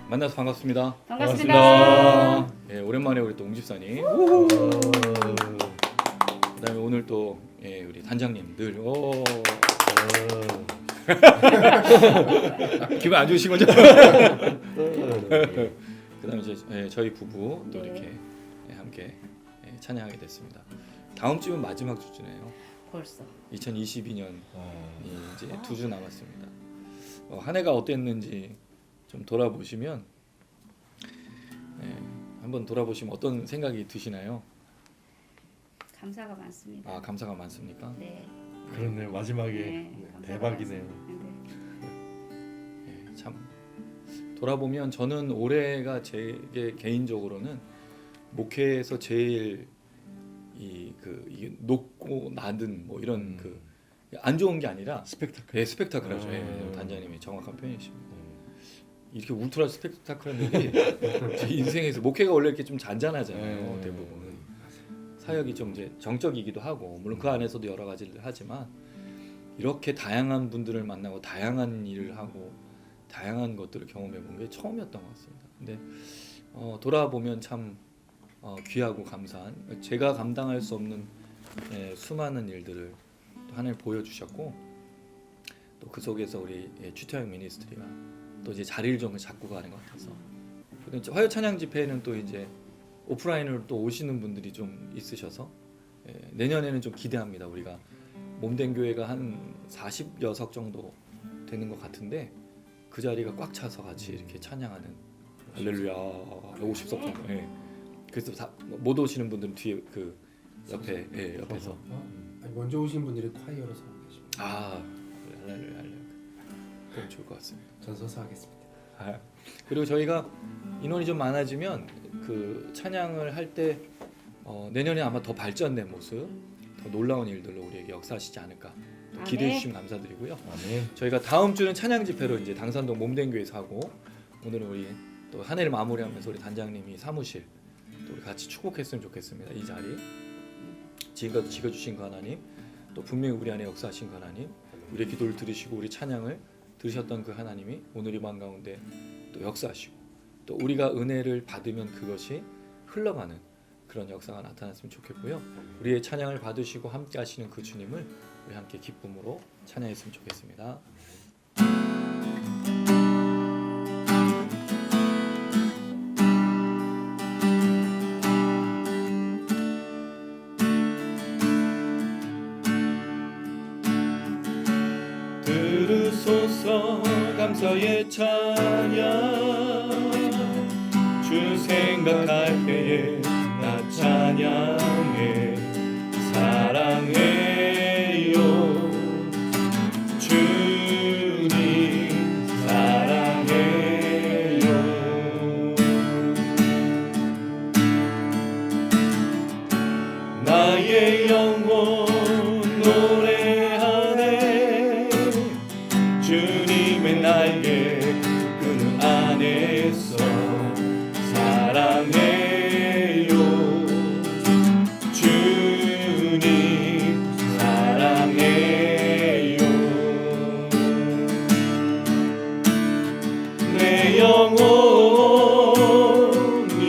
만나서 반갑습니다. 반갑습니다. 예, 오랜만에 우리 또 웅 집사님. 그다음에 오늘 또 예, 우리 단장님들. 기분 안 좋으신 거죠? 그다음에 이제 예, 저희 부부 또 이렇게 예, 함께 예, 찬양하게 됐습니다. 다음 주면 마지막 주잖아요. 벌써 2022년 이제 2주 남았습니다. 한 해가 어땠는지 좀 돌아보시면 한번 돌아보시면 어떤 생각이 드시나요? 감사가 많습니다. 아, 감사가 많습니까? 네. 그렇네, 마지막에 네, 대박이네요. 예, 참 돌아보면 저는 올해가 제 개인적으로는 목회에서 제일 이게 높고 낮은 뭐 이런 그 안 좋은 게 아니라 스펙타클. 예, 스펙타클하죠. 예, 단장님이 정확한 표현이십니다. 이렇게 울트라 스펙타클한 일이 제 인생에서 목회가 원래 이렇게 좀 잔잔하잖아요. 대부분 사역이 좀 이제 정적이기도 하고 물론 그 안에서도 여러 가지를 하지만 이렇게 다양한 분들을 만나고 다양한 일을 하고 다양한 것들을 경험해 본 게 처음이었던 것 같습니다. 근데 돌아보면 참 귀하고 감사한 제가 감당할 수 없는 수많은 일들을 또 하나님 보여주셨고 또 그 속에서 우리 추태영 미니스트리가 또 이제 자리를 좀 잡고 가는 것 같아서 그리고 화요 찬양 집회는 또 이제 오프라인으로 또 오시는 분들이 좀 있으셔서 내년에는 좀 기대합니다. 우리가 몸된 교회가 한 40여석 정도 되는 것 같은데 그 자리가 꽉 차서 같이 이렇게 찬양하는 할렐루야 50석 정도. 예. 그래서 못 오시는 분들은 뒤에 그 옆에 옆에서 먼저 오신 분들이 콰이어로서 계십니다. 아 할렐루야 그럼 좋을 것 같습니다. 전 서서 하겠습니다. 그리고 저희가 인원이 좀 많아지면 그 찬양을 할 때 내년에 아마 더 발전된 모습, 더 놀라운 일들로 우리에게 역사하시지 않을까 기대해 주시면 감사드리고요. 아멘. 저희가 다음 주는 찬양 집회로 이제 당산동 몸된 교회에서 하고 오늘은 우리 또 한 해를 마무리하면서 우리 단장님이 사무실 또 우리 같이 축복했으면 좋겠습니다. 이 자리 지금까지 지켜주신 그 하나님 또 분명히 우리 안에 역사하신 그 하나님 우리의 기도를 들으시고 우리 찬양을 들으셨던 그 하나님이 오늘 이 밤 가운데 또 역사하시고 또 우리가 은혜를 받으면 그것이 흘러가는 그런 역사가 나타났으면 좋겠고요. 우리의 찬양을 받으시고 함께 하시는 그 주님을 우리 함께 기쁨으로 찬양했으면 좋겠습니다. 들으소서 감사의 찬양 주 생각할 때에 나 찬양해 사랑해요 주님 사랑해요 나의 영혼 노래하네 주님의 날개 그 안에서 사랑해요 주님 사랑해요 내 영혼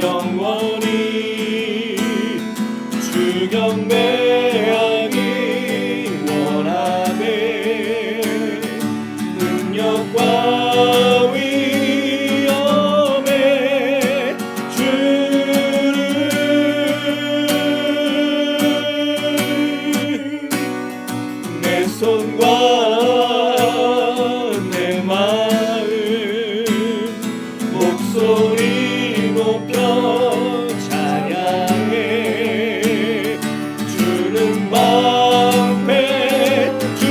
영원히 주 경배하기 원하네 능력과 위엄에 주를 내 손과 내 마음 목소리 높여 찬양해 주는 방패 주는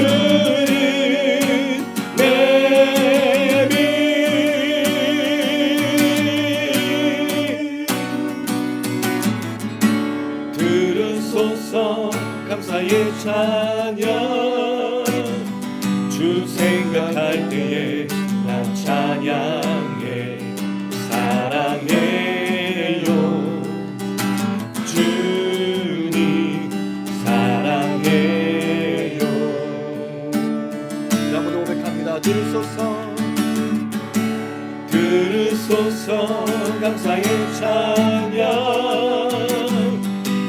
내 빛 들으소서 감사의 찬양 들으소서 들으소서 감사의 찬양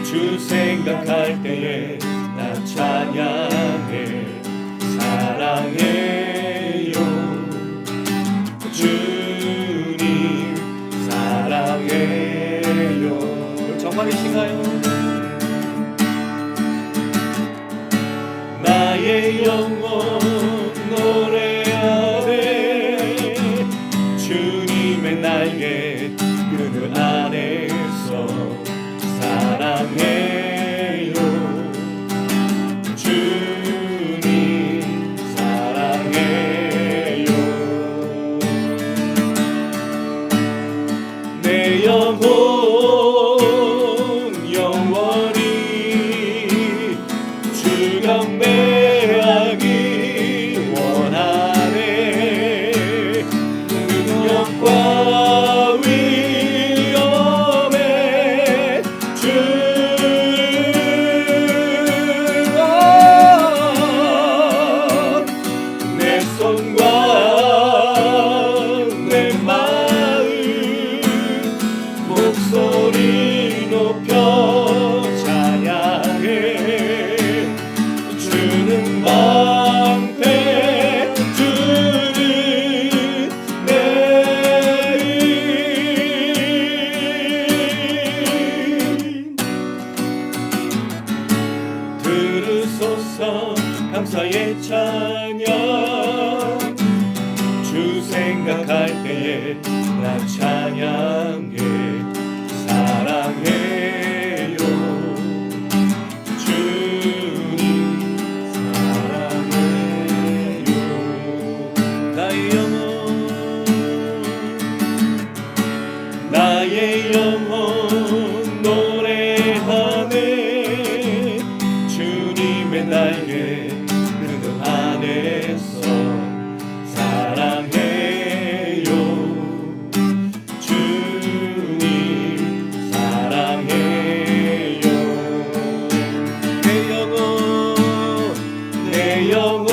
주 생각할 때에 나 찬양해 사랑해요 주님 사랑해요 정말이신가요? 나의 영혼 노래하네 주님의 날개 그늘 안에서 사랑해요 주님 사랑해요 내 영혼 영원히 주 경배하기 원하네 능력과 위엄에 내 손과 내 마음 목소리 높여 찬양해 주는 방패 주는 내일 들으소서 감사의 찬양 주 생각할 때에 나 찬양해 사랑해요 주님 사랑해요 나의 영혼 노래하네 주님의 날개 그늘 안에서 사랑해요 주님 사랑해요 내 영혼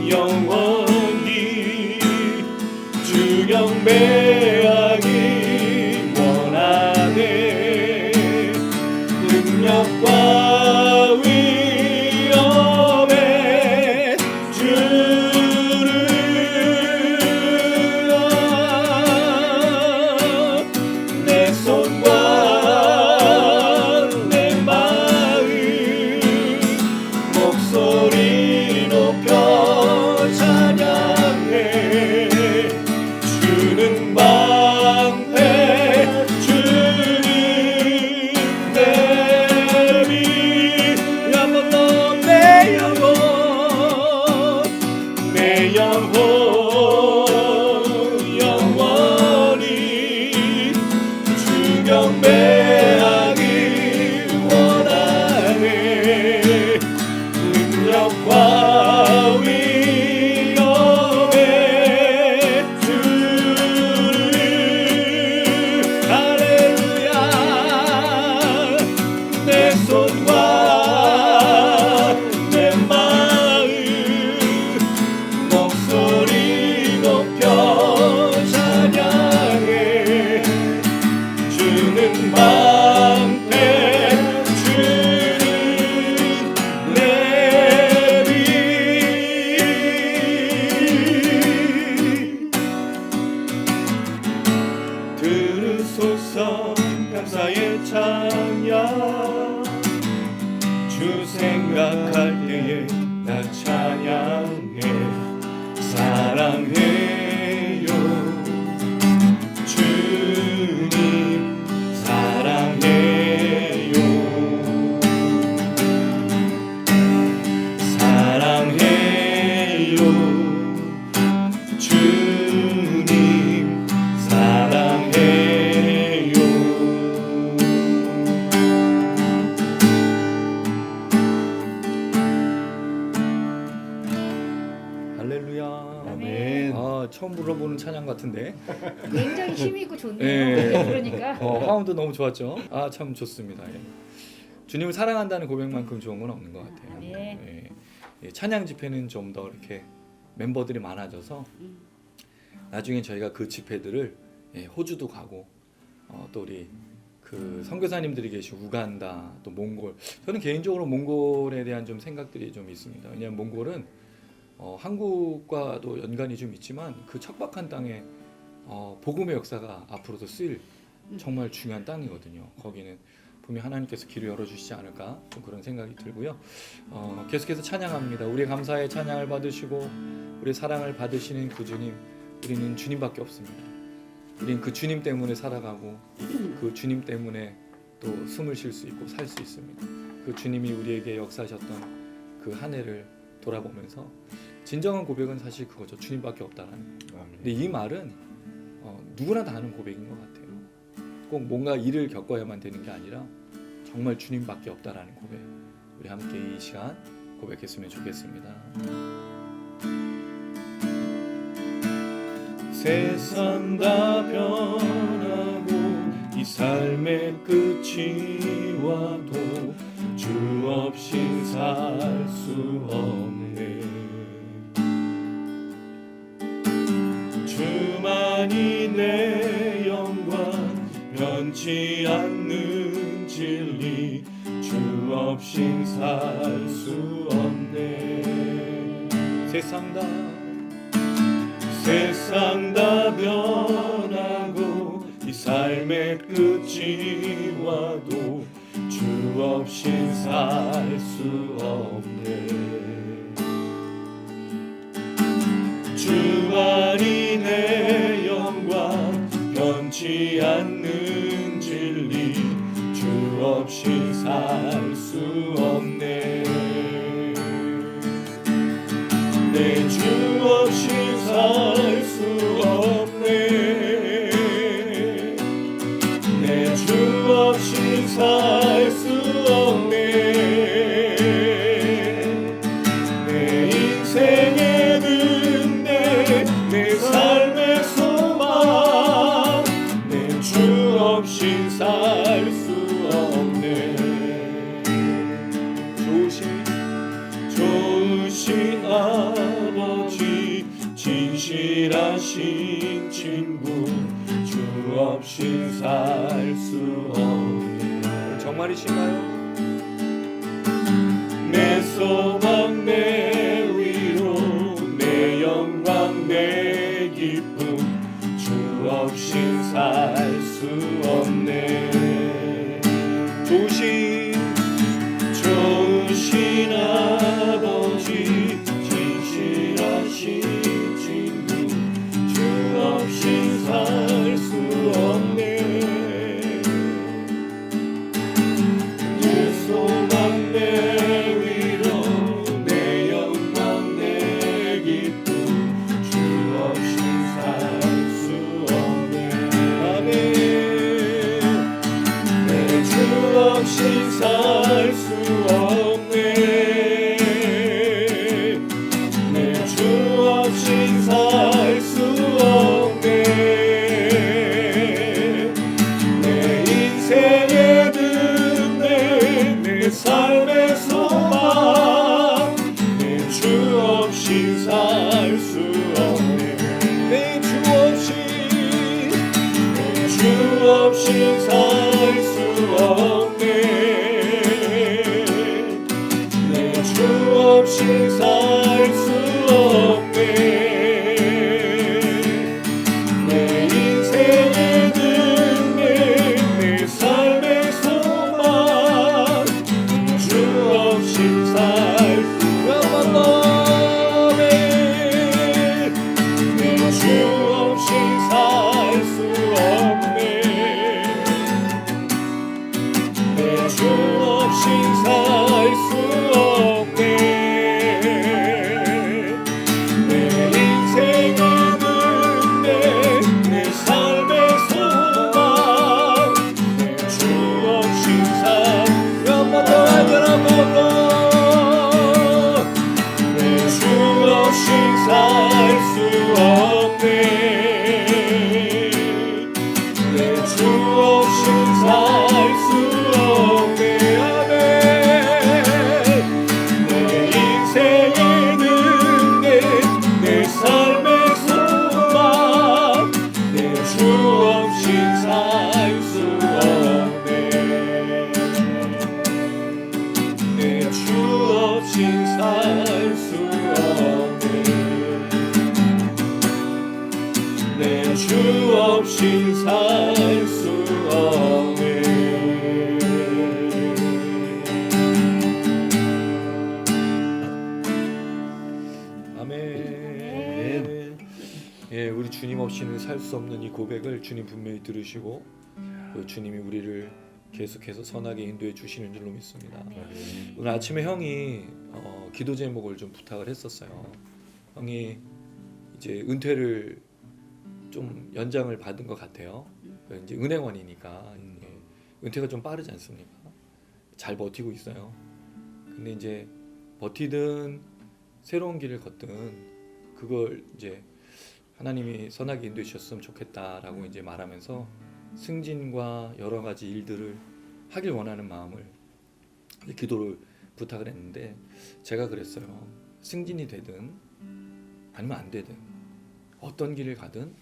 영원히 주 경배하기 원하네 능력과 위엄에 주를 내 손과 내 마음 목소리 높여 찬양해 주는 방패 주님 내비 한번 더 내 영혼 영원히 주 경배하기 원하네 능력과 위엄에 주를 할렐루야 내 손과 내 마음 목소리 높여 찬양해 주는 방패 주는 내비 들으소서 감사의 찬양 주 생각할 때에 나 찬양해 사랑해요 주님 사랑해요 사랑해요 주님 사랑해요 할렐루야 아멘. 아 처음 불러보는 찬양 같은데 굉장히 힘 있고 좋네요. 네. 그러니까 화음도 너무 좋았죠. 아 참 좋습니다. 예. 주님을 사랑한다는 고백만큼 좋은 건 없는 것 같아요. 네. 예. 찬양 집회는 좀 더 이렇게 멤버들이 많아져서 나중에 저희가 그 집회들을 호주도 가고 또 우리 그 선교사님들이 계신 우간다 또 몽골, 저는 개인적으로 몽골에 대한 좀 생각들이 좀 있습니다. 왜냐하면 몽골은 한국과도 연관이 좀 있지만 그 척박한 땅에 복음의 역사가 앞으로도 쓰일 정말 중요한 땅이거든요. 거기는 분명 하나님께서 길을 열어주시지 않을까 좀 그런 생각이 들고요. 계속해서 찬양합니다. 우리 감사의 찬양을 받으시고 우리 사랑을 받으시는 그 주님, 우리는 주님밖에 없습니다. 우리는 그 주님 때문에 살아가고 그 주님 때문에 또 숨을 쉴 수 있고 살 수 있습니다. 그 주님이 우리에게 역사하셨던 그 한 해를 돌아보면서 진정한 고백은 사실 그거죠. 주님밖에 없다라는 거. 근데 이 말은 누구나 다 하는 고백인 것 같아요. 꼭 뭔가 일을 겪어야만 되는 게 아니라 정말 주님밖에 없다라는 고백. 우리 함께 이 시간 고백했으면 좋겠습니다. 세상 다 변하고 이 삶의 끝이 와도 주 없인 살 수 없네. 주만이 내 영광, 변치 않는 진리, 주 없인 살 수 없네. 세상 다 변하고 이 삶의 끝이 와도 주 없인 살 수 없네. 주만이 내 영광, 변치 않는 진리, 주 없인 살 수 없네. 내 주 없이 살 수 없네. 내 주 없이 살 수 없네. 내 인생의 은혜, 내 삶의 소망, 내 주 없이 살 수 없네. 좋으신 아버지, 진실하신 친구, 주 없이 살 수 없네. 정말이신가요? 내 소망, 내 위로, 내 영광, 내 기쁨, 주 없이 살 수 없네. 좋으신 아버지, 진실하신 친구, 주 없이 살 수 없네. 내 소망, 내 위로, 내 영광, 내 기쁨, 주 없이 살 수 없네. 아멘. 내 주 없이 살 수 없네. 내 주 없이 살 수 없네. 내 인생의 은혜, 내 삶의 소망, 내 주 없이 살 수 없네. 내 주 없이 살 수 없네. 내 주 없이 살 수 없네. 내 인생의 은혜, 내 삶의 소망, 주 없이 살 수 없네. 내 주 없이 살 수 없네. 내 주 없이 살 수 없네. 주 없인 살 수 없네. 아멘. 예, 우리 주님 없이는 살 수 없는 이 고백을 주님 분명히 들으시고 그 주님이 우리를 계속해서 선하게 인도해 주시는 줄로 믿습니다. 오늘 아침에 형이 기도 제목을 좀 부탁을 했었어요. 형이 이제 은퇴를 좀 연장을 받은 것 같아요. 이제 은행원이니까 은퇴가 좀 빠르지 않습니까? 잘 버티고 있어요. 근데 이제 버티든 새로운 길을 걷든 그걸 이제 하나님이 선하게 인도해 주셨으면 좋겠다라고 이제 말하면서 승진과 여러 가지 일들을 하길 원하는 마음을 기도를 부탁을 했는데 제가 그랬어요. 승진이 되든 아니면 안 되든 어떤 길을 가든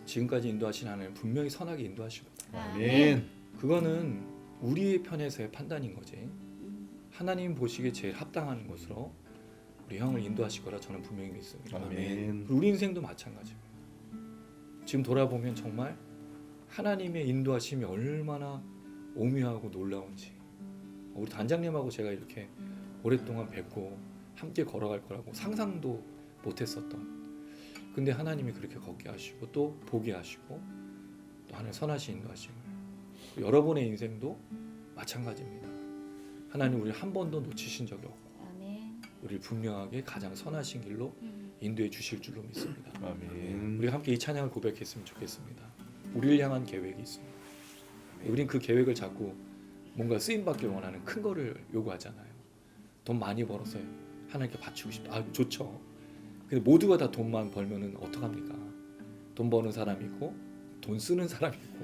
지금까지 인도하신 하나님 분명히 선하게 인도하시고 아멘. 그거는 우리의 편에서의 판단인 거지. 하나님 보시기에 제일 합당한 것으로 우리 형을 인도하실 거라 저는 분명히 믿습니다. 아멘. 우리 인생도 마찬가지예요. 지금 돌아보면 정말 하나님의 인도하심이 얼마나 오묘하고 놀라운지 우리 단장님하고 제가 이렇게 오랫동안 뵙고 함께 걸어갈 거라고 상상도 못했었던 근데 하나님이 그렇게 걷게 하시고 또 보게 하시고 또 하나님 선하신 인도하심을 여러분의 인생도 마찬가지입니다. 하나님 우리를 한 번도 놓치신 적이 없고 우리를 분명하게 가장 선하신 길로 인도해 주실 줄로 믿습니다. 아멘. 우리 함께 이 찬양을 고백했으면 좋겠습니다. 우리를 향한 계획이 있습니다. 우린 그 계획을 잡고 뭔가 쓰임받길 원하는 큰 거를 요구하잖아요. 돈 많이 벌어서 하나님께 바치고 싶다. 아 좋죠. 근데 모두가 다 돈만 벌면은 어떡합니까? 돈 버는 사람이 있고 돈 쓰는 사람이 있고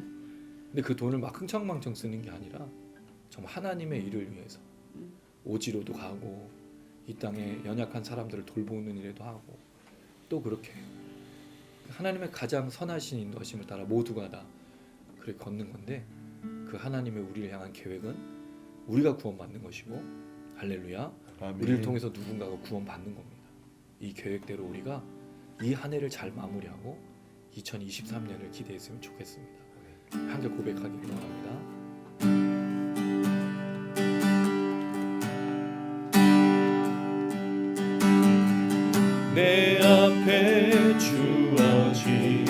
근데 그 돈을 막 흥청망청 쓰는 게 아니라 정말 하나님의 일을 위해서 오지로도 가고 이 땅에 연약한 사람들을 돌보는 일에도 하고 또 그렇게 하나님의 가장 선하신 인도하심을 따라 모두가 다 그렇게 걷는 건데 그 하나님의 우리를 향한 계획은 우리가 구원받는 것이고 할렐루야 아멘. 우리를 통해서 누군가가 구원받는 겁니다. 이 계획대로 우리가 이 한 해를 잘 마무리하고 2023년을 기대했으면 좋겠습니다. 함께 고백하기를 원합니다. 내 앞에 주어진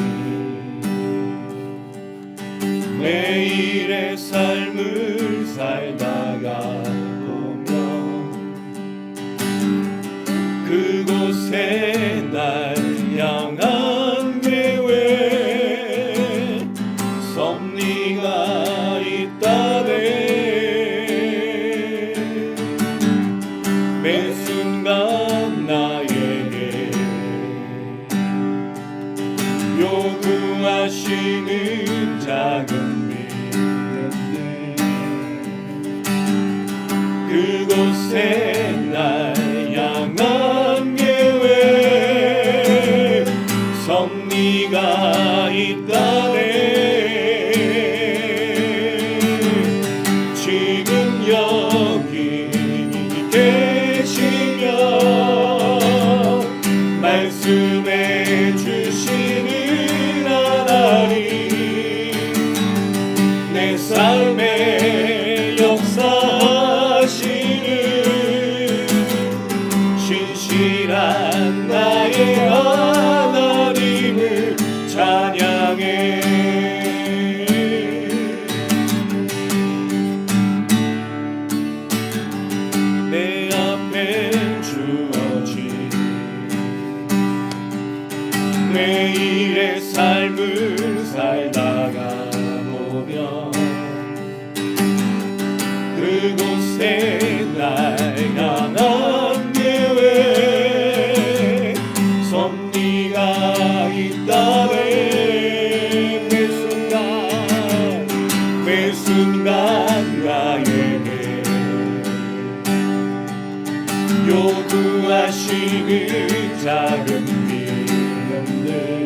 매일의 삶을 살다가 보면 그곳에 날 향한 계획 섭리가 있다네. 매 순간 나에게 요구하시는 작은 미련들 그곳에 날 향한 계획 섭리가 있다네. 지금 여기 계시며 말씀해 주시는 하나님 내 삶에 역사하시는 신실한 나의 하나님을 찬양해. 내 앞에 주어진 매일의 삶을 살다가 보면 그곳에 날 향한 계획 섭리가 있다네. 매 순간 나에게 요구하시는 작은 미련들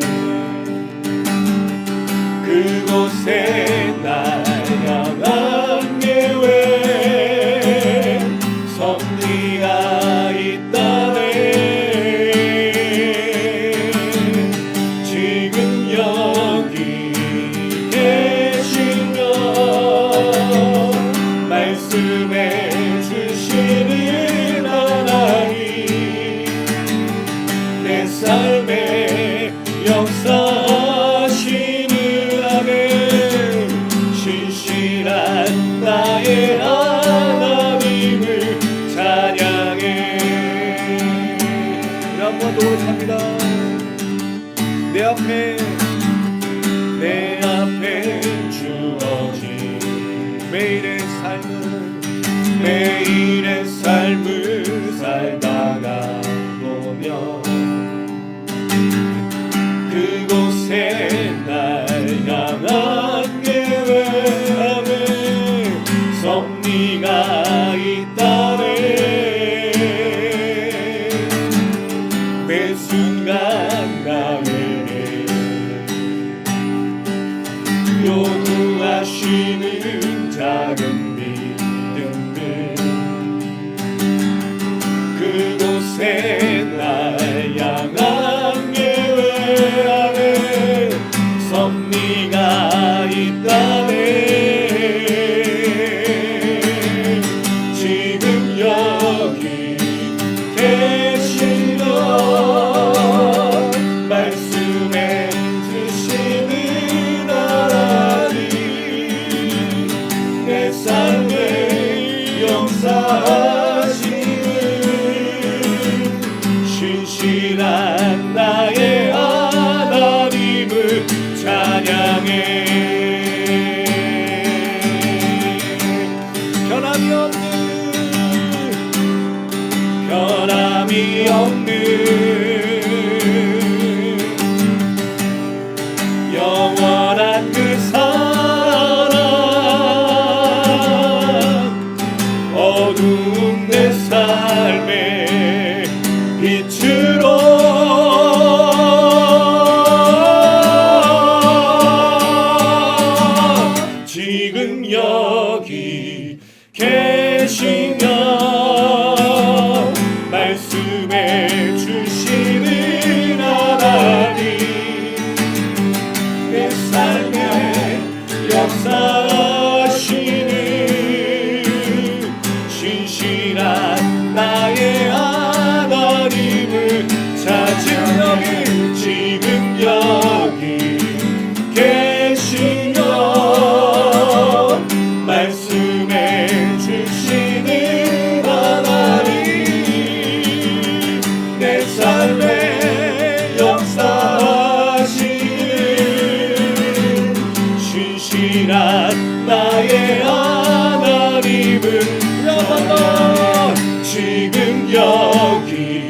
그곳에 날 향한 계획 섭리가 있다네. 지금 동안 노력합니다. 내 앞에 주어진 매일의 삶을 살다가 보면 그곳에 날 향한 계획 안에 섭리가 있다네. 매 순간 나에게 요구하시는 작은 믿음들 그곳에 날 향한 계획 안에 섭리가 있다네. 지금 여기 계시면 말씀해 주시는 하나님 내 삶의 역사하시는 신실한 나의 하나님을 찬양해. 변함이 없는 영원한 그 사랑 어두운 내 삶의 빛으로 지금 여기 계시면 말씀해 주시는 하나님 내 삶의 역사하시는 신실한 나의 하나님을 지금 여기 계시면 말씀해 주시는 하나님 내 삶의 역사하시는 신실한 나의 하나님을 지금 여기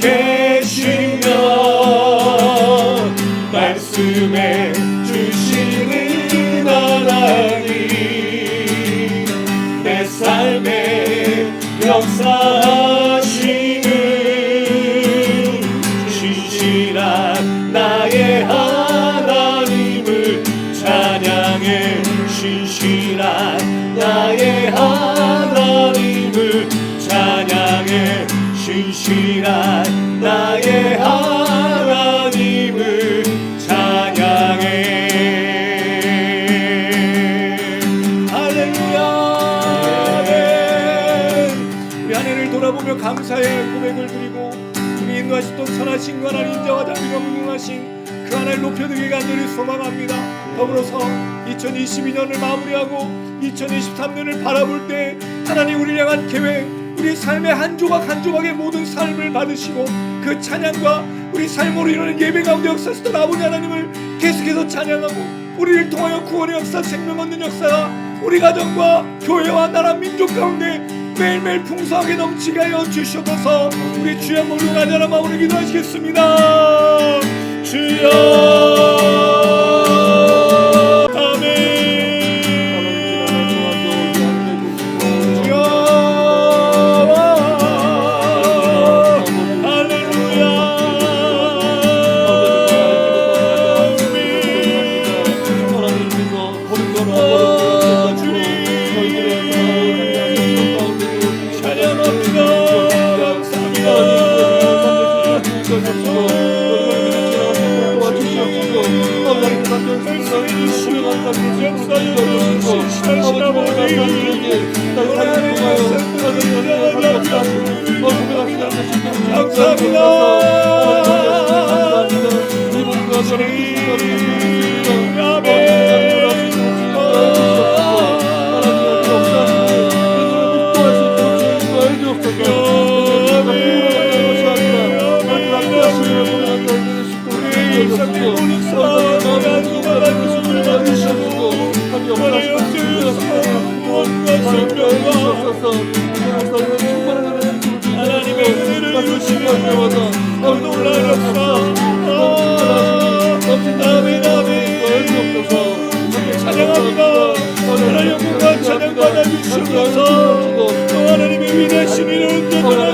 계시면 말씀해 주시는 하나님 내 삶의 역사하시는 신실한 나의 하나님을 찬양해. 신실한 나의 하나님을 찬양해. 신실한 나의 하나님을 찬양해. 우리 한 해를 돌아보며 감사의 고백을 드리고 우리 인도하시던 선하신 그 하나님 인정하자. 우리가 무궁하신 그 하나님 높여드리게 간절히 소망합니다. 더불어서 2022년을 마무리하고 2023년을 바라볼 때 하나님 우리를 향한 계획 우리 삶의 한 조각 한 조각의 모든 삶을 받으시고 그 찬양과 우리 삶으로 이루는 예배 가운데 역사하시던 아버지 하나님을 계속해서 찬양하고 우리를 통하여 구원의 역사 생명 얻는 역사가 우리 가정과 교회와 나라 민족 가운데 매일매일 풍성하게 넘치게 하여 주시옵소서. 우리 주여 모두 가자라 마음으로 기도하시겠습니다. 주여 감사합니다.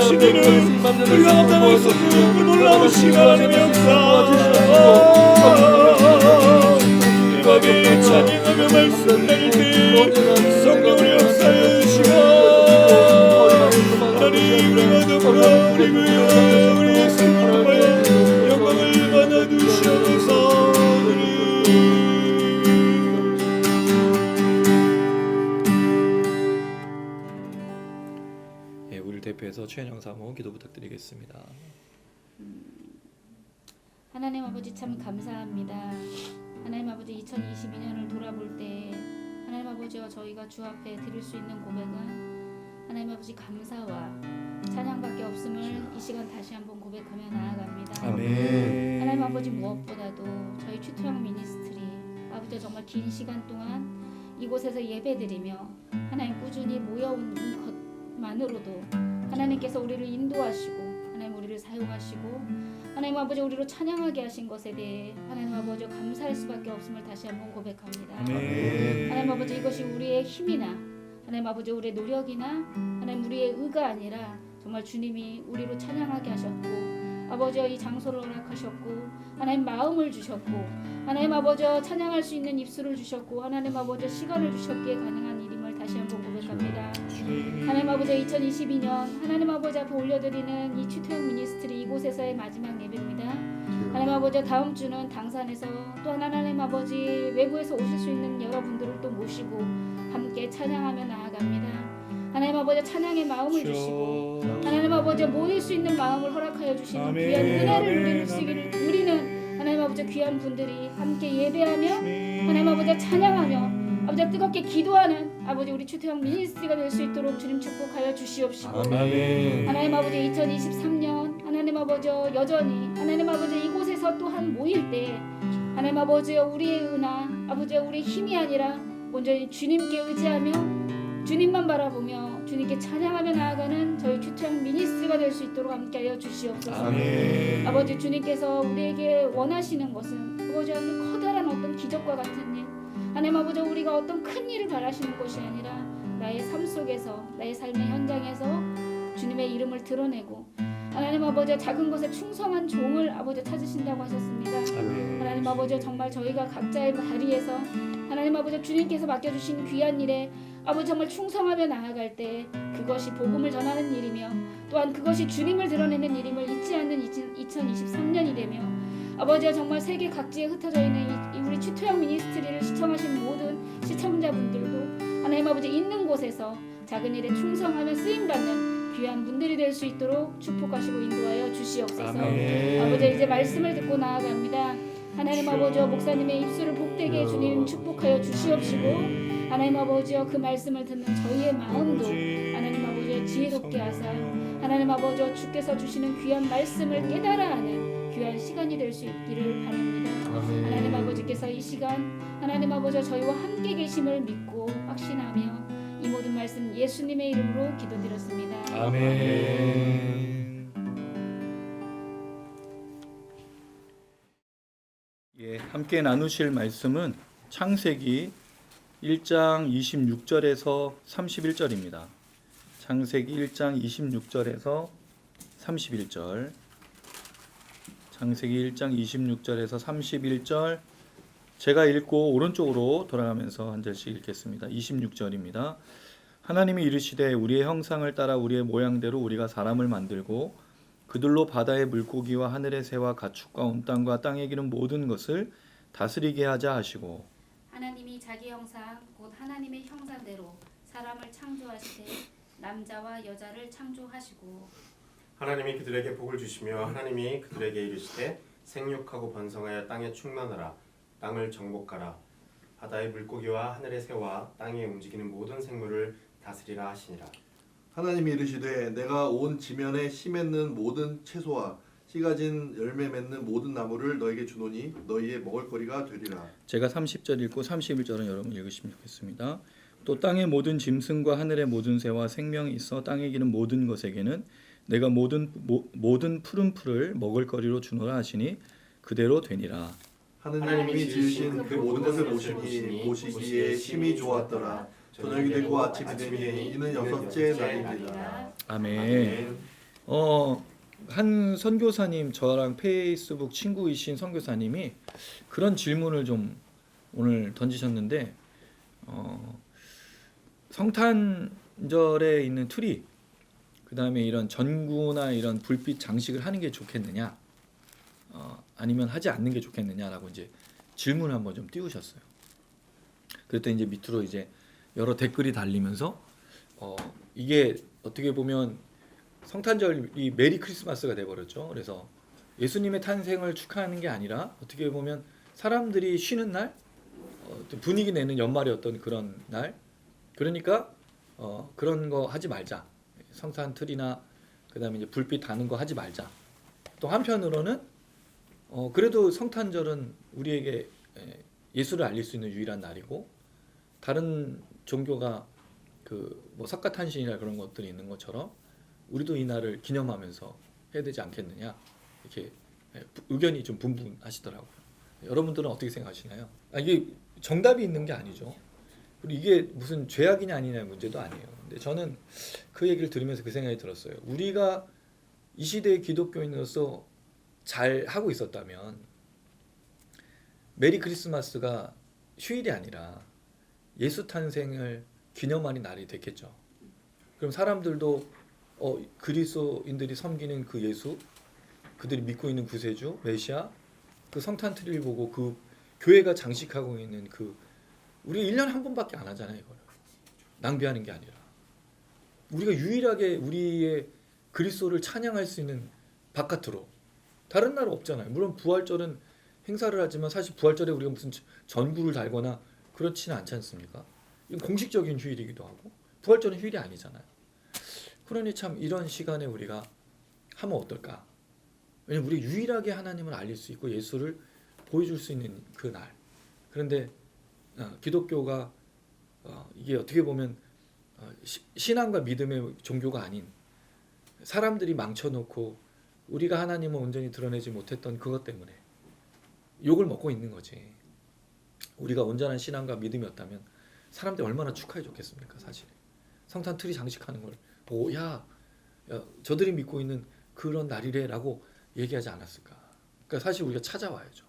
주시기를 우리가 감당할 수 없는 그 놀라우신 하나님의 역사 이 밤에 찬양하며 말씀 나눌 때 성령의 역사에 주시고 하나님 우리가 더불어 우리 구여 우리 예수님의 영광을 받아주시옵소서. 우리를 대표해서 최현영 사모 기도 부탁드리겠습니다. 하나님 아버지 참 감사합니다. 하나님 아버지 2022년을 돌아볼 때 하나님 아버지와 저희가 주 앞에 드릴 수 있는 고백은 하나님 아버지 감사와 찬양밖에 없음을 이 시간 다시 한번 고백하며 나아갑니다. 아멘. 하나님 아버지 무엇보다도 저희 추투형 미니스트리 아버지 정말 긴 시간 동안 이곳에서 예배드리며 하나님 꾸준히 모여온 것만으로도 하나님께서 우리를 인도하시고 하나님 우리를 사용하시고 하나님 아버지 우리로 찬양하게 하신 것에 대해 하나님 아버지 감사할 수밖에 없음을 다시 한번 고백합니다. 아멘. 하나님 아버지 이것이 우리의 힘이나 하나님 아버지 우리의 노력이나 하나님 우리의 의가 아니라 정말 주님이 우리로 찬양하게 하셨고 아버지와 이 장소를 허락하셨고 하나님 마음을 주셨고 하나님 아버지 찬양할 수 있는 입술을 주셨고 하나님 아버지 시간을 주셨기에 가능한 일임을 다시 한번 고백합니다. 하나님 아버지 2022년 하나님 아버지 앞에 올려드리는 이 추투형 미니스트리 이곳에서의 마지막 예배입니다. 하나님 아버지 다음 주는 당산에서 또 하나님 아버지 외부에서 오실 수 있는 여러분들을 또 모시고 함께 찬양하며 나아갑니다. 하나님 아버지 찬양의 마음을 주시고 하나님 아버지 모일 수 있는 마음을 허락하여 주시는 아멘. 귀한 은혜를 아멘. 누리는 하나님 아버지 귀한 분들이 함께 예배하며 하나님 아버지 찬양하며 아버지 뜨겁게 기도하는 아버지 우리 추투형 미니스트리가 될 수 있도록 주님 축복하여 주시옵시고 아멘. 하나님 아버지 2023년 하나님 아버지 여전히 하나님 아버지 이곳에서 또한 모일 때 하나님 아버지 우리의 은하 아버지 우리의 힘이 아니라 온전히 주님께 의지하며 주님만 바라보며 주님께 찬양하며 나아가는 저희 추투형 미니스트리가 될 수 있도록 함께하여 주시옵소서. 아멘. 아버지 주님께서 우리에게 원하시는 것은 아버지 아주 커다란 어떤 기적과 같은 일 하나님 아버지 우리가 어떤 큰 일을 바라시는 것이 아니라 나의 삶 속에서 나의 삶의 현장에서 주님의 이름을 드러내고 하나님 아버지 작은 것에 충성한 종을 아버지 찾으신다고 하셨습니다. 아멘. 하나님 아버지 정말 저희가 각자의 자리에서 하나님 아버지 주님께서 맡겨주신 귀한 일에 아버지 정말 충성하며 나아갈 때 그것이 복음을 전하는 일이며 또한 그것이 주님을 드러내는 일임을 잊지 않는 2023년이 되며 아버지와 정말 세계 각지에 흩어져 있는 이 우리 추투형 미니스트리를 시청하신 모든 시청자분들도 하나님 아버지 있는 곳에서 작은 일에 충성하며 쓰임받는 귀한 분들이 될 수 있도록 축복하시고 인도하여 주시옵소서. 아멘. 아버지 이제 말씀을 듣고 나아갑니다. 하나님 아버지와 목사님의 입술을 복되게 주님 축복하여 주시옵시고 하나님 아버지여 그 말씀을 듣는 저희의 마음도 하나님 아버지여 지혜롭게 하사 하나님 아버지여 주께서 주시는 귀한 말씀을 깨달아 하는 귀한 시간이 될 수 있기를 바랍니다. 하나님 아버지께서 이 시간 하나님 아버지여 저희와 함께 계심을 믿고 확신하며 이 모든 말씀 예수님의 이름으로 기도드렸습니다. 아멘. 예, 함께 나누실 말씀은 창세기 1장 26절에서 31절입니다. 창세기 1장 26절에서 31절. 창세기 1장 26절에서 31절. 제가 읽고 오른쪽으로 돌아가면서 한 절씩 읽겠습니다. 26절입니다. 하나님이 이르시되 우리의 형상을 따라 우리의 모양대로 우리가 사람을 만들고 그들로 바다의 물고기와 하늘의 새와 가축과 온 땅과 땅에 기는 모든 것을 다스리게 하자 하시고 하나님이 자기 형상 곧 하나님의 형상대로 사람을 창조하시되 남자와 여자를 창조하시고 하나님이 그들에게 복을 주시며 하나님이 그들에게 이르시되 생육하고 번성하여 땅에 충만하라 땅을 정복하라 바다의 물고기와 하늘의 새와 땅에 움직이는 모든 생물을 다스리라 하시니라. 하나님이 이르시되 내가 온 지면에 씨 맺는 모든 채소와 씨 가진 열매 맺는 모든 나무를 너에게 주노니 너희의 먹을거리가 되리라. 제가 30절 읽고 31절은 여러분 읽으시면 좋겠습니다. 또 땅의 모든 짐승과 하늘의 모든 새와 생명이 있어 땅에 기는 모든 것에게는 내가 모든 푸른 풀을 먹을거리로 주노라 하시니 그대로 되니라. 하나님이 지으신 그 모든 것을 보시니 보시기에 심히 좋았더라. 저녁이 되고 아침이 되니 이는 여섯째 날입니다. 아멘. 한 선교사님 저랑 페이스북 친구이신 선교사님이 그런 질문을 좀 오늘 던지셨는데 성탄절에 있는 트리 그다음에 이런 전구나 이런 불빛 장식을 하는 게 좋겠느냐 아니면 하지 않는 게 좋겠느냐라고 이제 질문을 한번 좀 띄우셨어요. 그랬더니 이제 밑으로 이제 여러 댓글이 달리면서 이게 어떻게 보면 성탄절이 메리 크리스마스가 돼버렸죠. 그래서 예수님의 탄생을 축하하는 게 아니라 어떻게 보면 사람들이 쉬는 날, 분위기 내는 연말의 어떤 그런 날, 그러니까 그런 거 하지 말자. 성탄 트리나 그다음에 이제 불빛 다는 거 하지 말자. 또 한편으로는 그래도 성탄절은 우리에게 예수를 알릴 수 있는 유일한 날이고 다른 종교가 그 뭐 석가탄신이나 그런 것들이 있는 것처럼 우리도 이 날을 기념하면서 해야 되지 않겠느냐 이렇게 의견이 좀 분분하시더라고요. 여러분들은 어떻게 생각하시나요? 이게 정답이 있는 게 아니죠. 그리고 이게 무슨 죄악이냐 아니냐의 문제도 아니에요. 근데 저는 그 얘기를 들으면서 그 생각이 들었어요. 우리가 이 시대의 기독교인으로서 잘 하고 있었다면 메리 크리스마스가 휴일이 아니라 예수 탄생을 기념하는 날이 됐겠죠. 그럼 사람들도 그리스도인들이 섬기는 그 예수, 그들이 믿고 있는 구세주, 메시아, 그 성탄 트리를 보고 그 교회가 장식하고 있는 그 우리가 1년에 한 번밖에 안 하잖아요. 이거를 낭비하는 게 아니라 우리가 유일하게 우리의 그리스도를 찬양할 수 있는 바깥으로 다른 날 없잖아요. 물론 부활절은 행사를 하지만 사실 부활절에 우리가 무슨 전구를 달거나 그렇지는 않지 않습니까? 이건 공식적인 휴일이기도 하고 부활절은 휴일이 아니잖아요. 그러니 참 이런 시간에 우리가 하면 어떨까? 왜냐면 우리 유일하게 하나님을 알릴 수 있고 예수를 보여줄 수 있는 그 날. 그런데 기독교가 이게 어떻게 보면 신앙과 믿음의 종교가 아닌 사람들이 망쳐놓고 우리가 하나님을 온전히 드러내지 못했던 그것 때문에 욕을 먹고 있는 거지. 우리가 온전한 신앙과 믿음이었다면 사람들이 얼마나 축하해 줬겠습니까? 사실 성탄 트리 장식하는 걸 보고 야 저들이 믿고 있는 그런 날이래라고 얘기하지 않았을까? 그러니까 사실 우리가 찾아와야죠.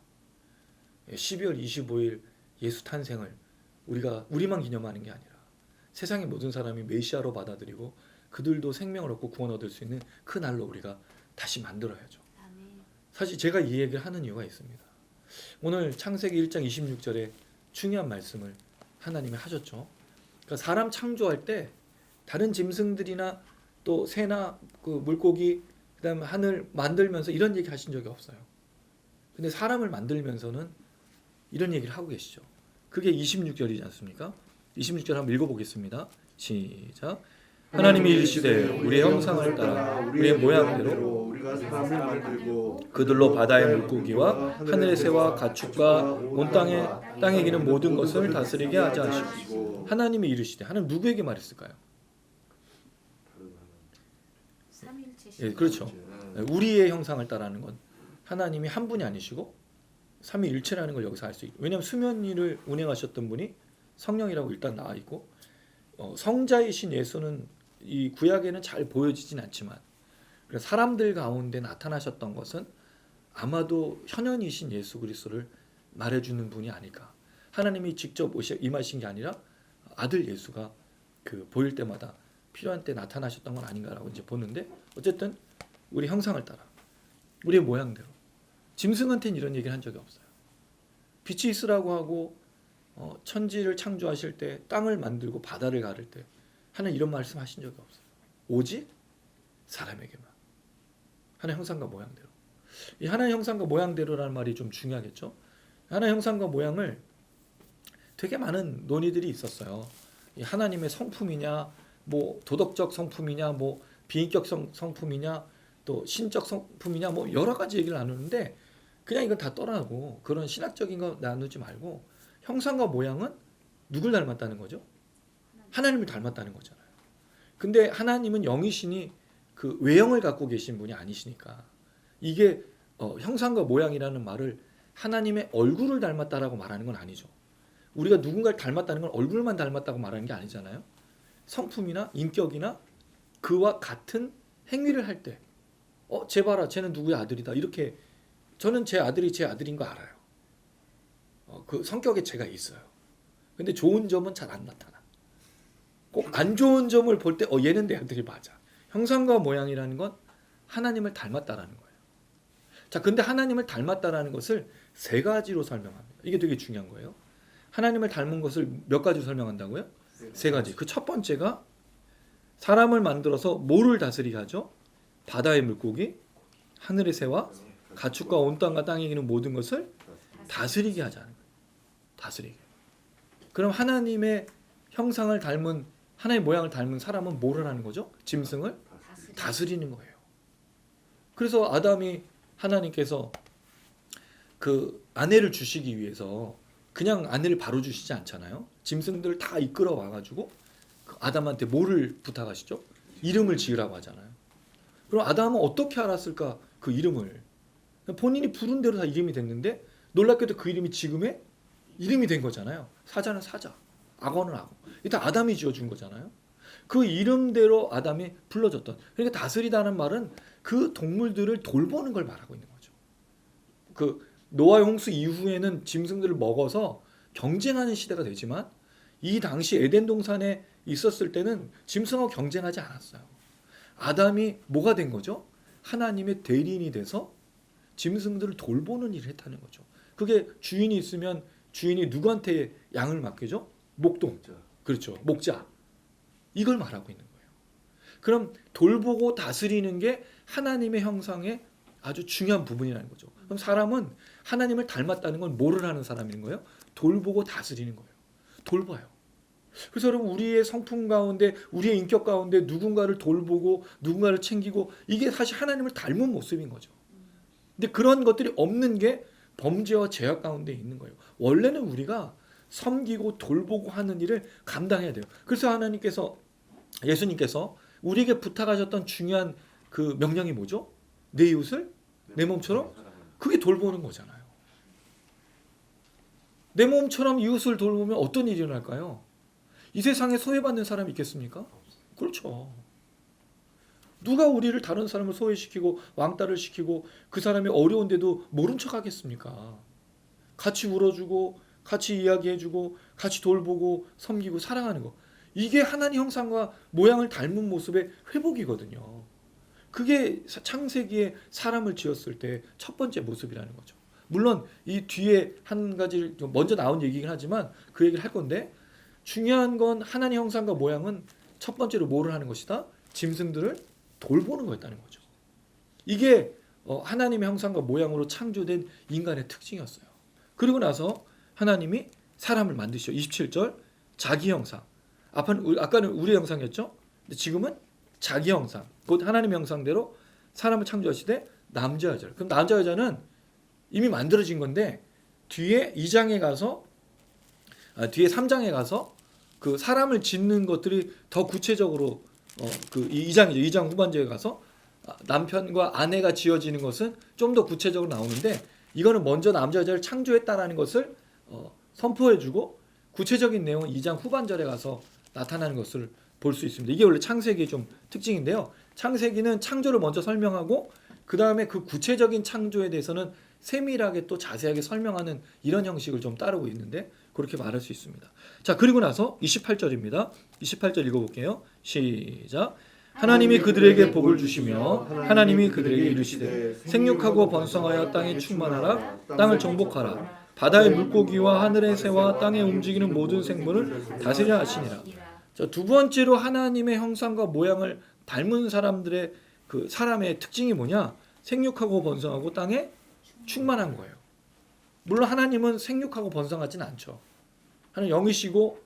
12월 25일 예수 탄생을 우리만 기념하는 게 아니라 세상의 모든 사람이 메시아로 받아들이고 그들도 생명을 얻고 구원 얻을 수 있는 그 날로 우리가 다시 만들어야죠. 사실 제가 이 얘기를 하는 이유가 있습니다. 오늘 창세기 1장 26절에 중요한 말씀을 하나님이 하셨죠. 그러니까 사람 창조할 때 다른 짐승들이나 또 새나 그 물고기 그다음에 하늘 만들면서 이런 얘기 하신 적이 없어요. 근데 사람을 만들면서는 이런 얘기를 하고 계시죠. 그게 26절이지 않습니까? 26절 한번 읽어보겠습니다. 시작. 하나님이 이르시되 우리의 형상을 따라 우리의 모양대로 우리가 사람을 만들고 그들로 바다의 물고기와 하늘의 새와 가축과 온 땅에 기는 모든 것을 다스리게 하자 하시고 하나님이 이르시되 하나님 누구에게 말했을까요? 예, 그렇죠. 우리의 형상을 따라하는 건 하나님이 한 분이 아니시고 삼위일체라는 걸 여기서 알 수 있고 왜냐하면 수면 위를 운행하셨던 분이 성령이라고 일단 나와 있고 성자이신 예수는 이 구약에는 잘 보여지진 않지만 사람들 가운데 나타나셨던 것은 아마도 현현이신 예수 그리스도를 말해주는 분이 아닐까. 하나님이 직접 임하신 게 아니라 아들 예수가 그 보일 때마다 필요한 때 나타나셨던 건 아닌가라고 이제 보는데 어쨌든 우리 형상을 따라 우리의 모양대로 짐승한테는 이런 얘기를 한 적이 없어요. 빛이 있으라고 하고 천지를 창조하실 때 땅을 만들고 바다를 가를 때 하나님 이런 말씀 하신 적이 없어요. 오직 사람에게만 하나의 형상과 모양대로. 이 하나의 형상과 모양대로라는 말이 좀 중요하겠죠. 하나의 형상과 모양을 되게 많은 논의들이 있었어요. 이 하나님의 성품이냐 뭐 도덕적 성품이냐 뭐 비인격 성품이냐 또 신적 성품이냐 뭐 여러 가지 얘기를 나누는데 그냥 이건 다 떠나고 그런 신학적인 거 나누지 말고 형상과 모양은 누굴 닮았다는 거죠? 하나님을 닮았다는 거잖아요. 근데 하나님은 영이시니 그 외형을 갖고 계신 분이 아니시니까 이게 형상과 모양이라는 말을 하나님의 얼굴을 닮았다라고 말하는 건 아니죠. 우리가 누군가를 닮았다는 건 얼굴만 닮았다고 말하는 게 아니잖아요. 성품이나 인격이나 그와 같은 행위를 할 때 쟤 봐라, 쟤는 누구의 아들이다. 이렇게 저는 제 아들이 제 아들인 거 알아요. 그 성격에 제가 있어요. 근데 좋은 점은 잘 안 나타나. 꼭 안 좋은 점을 볼 때 얘는 내 아들이 맞아. 형상과 모양이라는 건 하나님을 닮았다라는 거예요. 자, 근데 하나님을 닮았다라는 것을 세 가지로 설명합니다. 이게 되게 중요한 거예요. 하나님을 닮은 것을 몇 가지로 설명한다고요? 세 가지. 그 첫 번째가 사람을 만들어서 뭐를 다스리게 하죠? 바다의 물고기, 하늘의 새와 가축과 온 땅과 땅에 있는 모든 것을 다스리게 하자는 거예요. 다스리게. 그럼 하나님의 형상을 닮은, 하나님의 모양을 닮은 사람은 뭐를 하는 거죠? 짐승을 다스리는 거예요. 그래서 아담이 하나님께서 그 아내를 주시기 위해서 그냥 아내를 바로 주시지 않잖아요. 짐승들을 다 이끌어 와가지고 그 아담한테 뭐를 부탁하시죠? 이름을 지으라고 하잖아요. 그럼 아담은 어떻게 알았을까? 그 이름을 본인이 부른 대로 다 이름이 됐는데 놀랍게도 그 이름이 지금의 이름이 된 거잖아요. 사자는 사자, 악어는 악어. 일단 아담이 지어준 거잖아요. 그 이름대로 아담이 불러줬던. 그러니까 다스리다는 말은 그 동물들을 돌보는 걸 말하고 있는 거죠. 그 노아의 홍수 이후에는 짐승들을 먹어서 경쟁하는 시대가 되지만 이 당시 에덴 동산에 있었을 때는 짐승하고 경쟁하지 않았어요. 아담이 뭐가 된 거죠? 하나님의 대리인이 돼서 짐승들을 돌보는 일을 했다는 거죠. 그게 주인이 있으면 주인이 누구한테 양을 맡기죠? 목동. 그렇죠. 목자. 이걸 말하고 있는 거예요. 그럼 돌보고 다스리는 게 하나님의 형상의 아주 중요한 부분이라는 거죠. 그럼 사람은 하나님을 닮았다는 건 뭐를 하는 사람인 거예요? 돌보고 다스리는 거예요. 돌봐요. 그래서 여러분 우리의 성품 가운데 우리의 인격 가운데 누군가를 돌보고 누군가를 챙기고 이게 사실 하나님을 닮은 모습인 거죠. 근데 그런 것들이 없는 게 범죄와 죄악 가운데 있는 거예요. 원래는 우리가 섬기고 돌보고 하는 일을 감당해야 돼요. 그래서 하나님께서 예수님께서 우리에게 부탁하셨던 중요한 그 명령이 뭐죠? 내 이웃을 내 몸처럼 그게 돌보는 거잖아요. 내 몸처럼 이웃을 돌보면 어떤 일이 일어날까요? 이 세상에 소외받는 사람이 있겠습니까? 그렇죠. 누가 우리를 다른 사람을 소외시키고 왕따를 시키고 그 사람이 어려운데도 모른 척 하겠습니까? 같이 울어주고 같이 이야기해주고 같이 돌보고 섬기고 사랑하는 거. 이게 하나님 형상과 모양을 닮은 모습의 회복이거든요. 그게 창세기에 사람을 지었을 때 첫 번째 모습이라는 거죠. 물론 이 뒤에 한 가지 먼저 나온 얘기긴 하지만 그 얘기를 할 건데 중요한 건 하나님 형상과 모양은 첫 번째로 뭐를 하는 것이다? 짐승들을 돌보는 거였다는 거죠. 이게 하나님의 형상과 모양으로 창조된 인간의 특징이었어요. 그리고 나서 하나님이 사람을 만드시죠. 27절 자기 형상. 아까는 우리 형상이었죠. 근데 지금은 자기 형상. 곧 하나님의 형상대로 사람을 창조하시되 남자 여자. 그럼 남자 여자는 이미 만들어진 건데 뒤에 2장에 가서 뒤에 3장에 가서 그 사람을 짓는 것들이 더 구체적으로 그 2장이죠. 2장 후반절에 가서 남편과 아내가 지어지는 것은 좀 더 구체적으로 나오는데 이거는 먼저 남자 여자를 창조했다라는 것을 선포해주고 구체적인 내용은 2장 후반절에 가서 나타나는 것을 볼 수 있습니다. 이게 원래 창세기의 좀 특징인데요. 창세기는 창조를 먼저 설명하고 그 다음에 그 구체적인 창조에 대해서는 세밀하게 또 자세하게 설명하는 이런 형식을 좀 따르고 있는데 그렇게 말할 수 있습니다. 자, 그리고 나서 28절입니다. 28절 읽어볼게요. 시작. 하나님이 그들에게 복을 주시며 하나님이 그들에게 이르시되 생육하고 번성하여 땅에 충만하라 땅을 정복하라 바다의 물고기와 하늘의 새와 땅에 움직이는 모든 생물을 다스리라 하시니라. 자, 두 번째로 하나님의 형상과 모양을 닮은 사람들의 그 사람의 특징이 뭐냐? 생육하고 번성하고 땅에 충만한 거예요. 물론 하나님은 생육하고 번성하진 않죠. 하나님 영이시고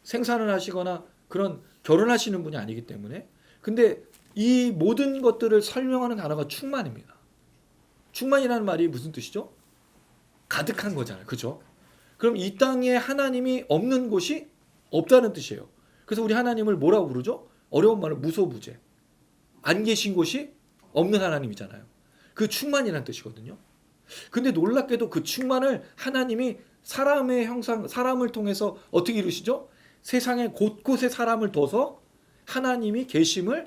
생산을 하시거나 그런 결혼하시는 분이 아니기 때문에. 근데 이 모든 것들을 설명하는 단어가 충만입니다. 충만이라는 말이 무슨 뜻이죠? 가득한 거잖아요. 그죠? 그럼 이 땅에 하나님이 없는 곳이 없다는 뜻이에요. 그래서 우리 하나님을 뭐라고 부르죠? 어려운 말로 무소부재. 안 계신 곳이 없는 하나님이잖아요. 그 충만이라는 뜻이거든요. 근데 놀랍게도 그 충만을 하나님이 사람의 형상, 사람을 통해서 어떻게 이루시죠? 세상에 곳곳에 사람을 둬서 하나님이 계심을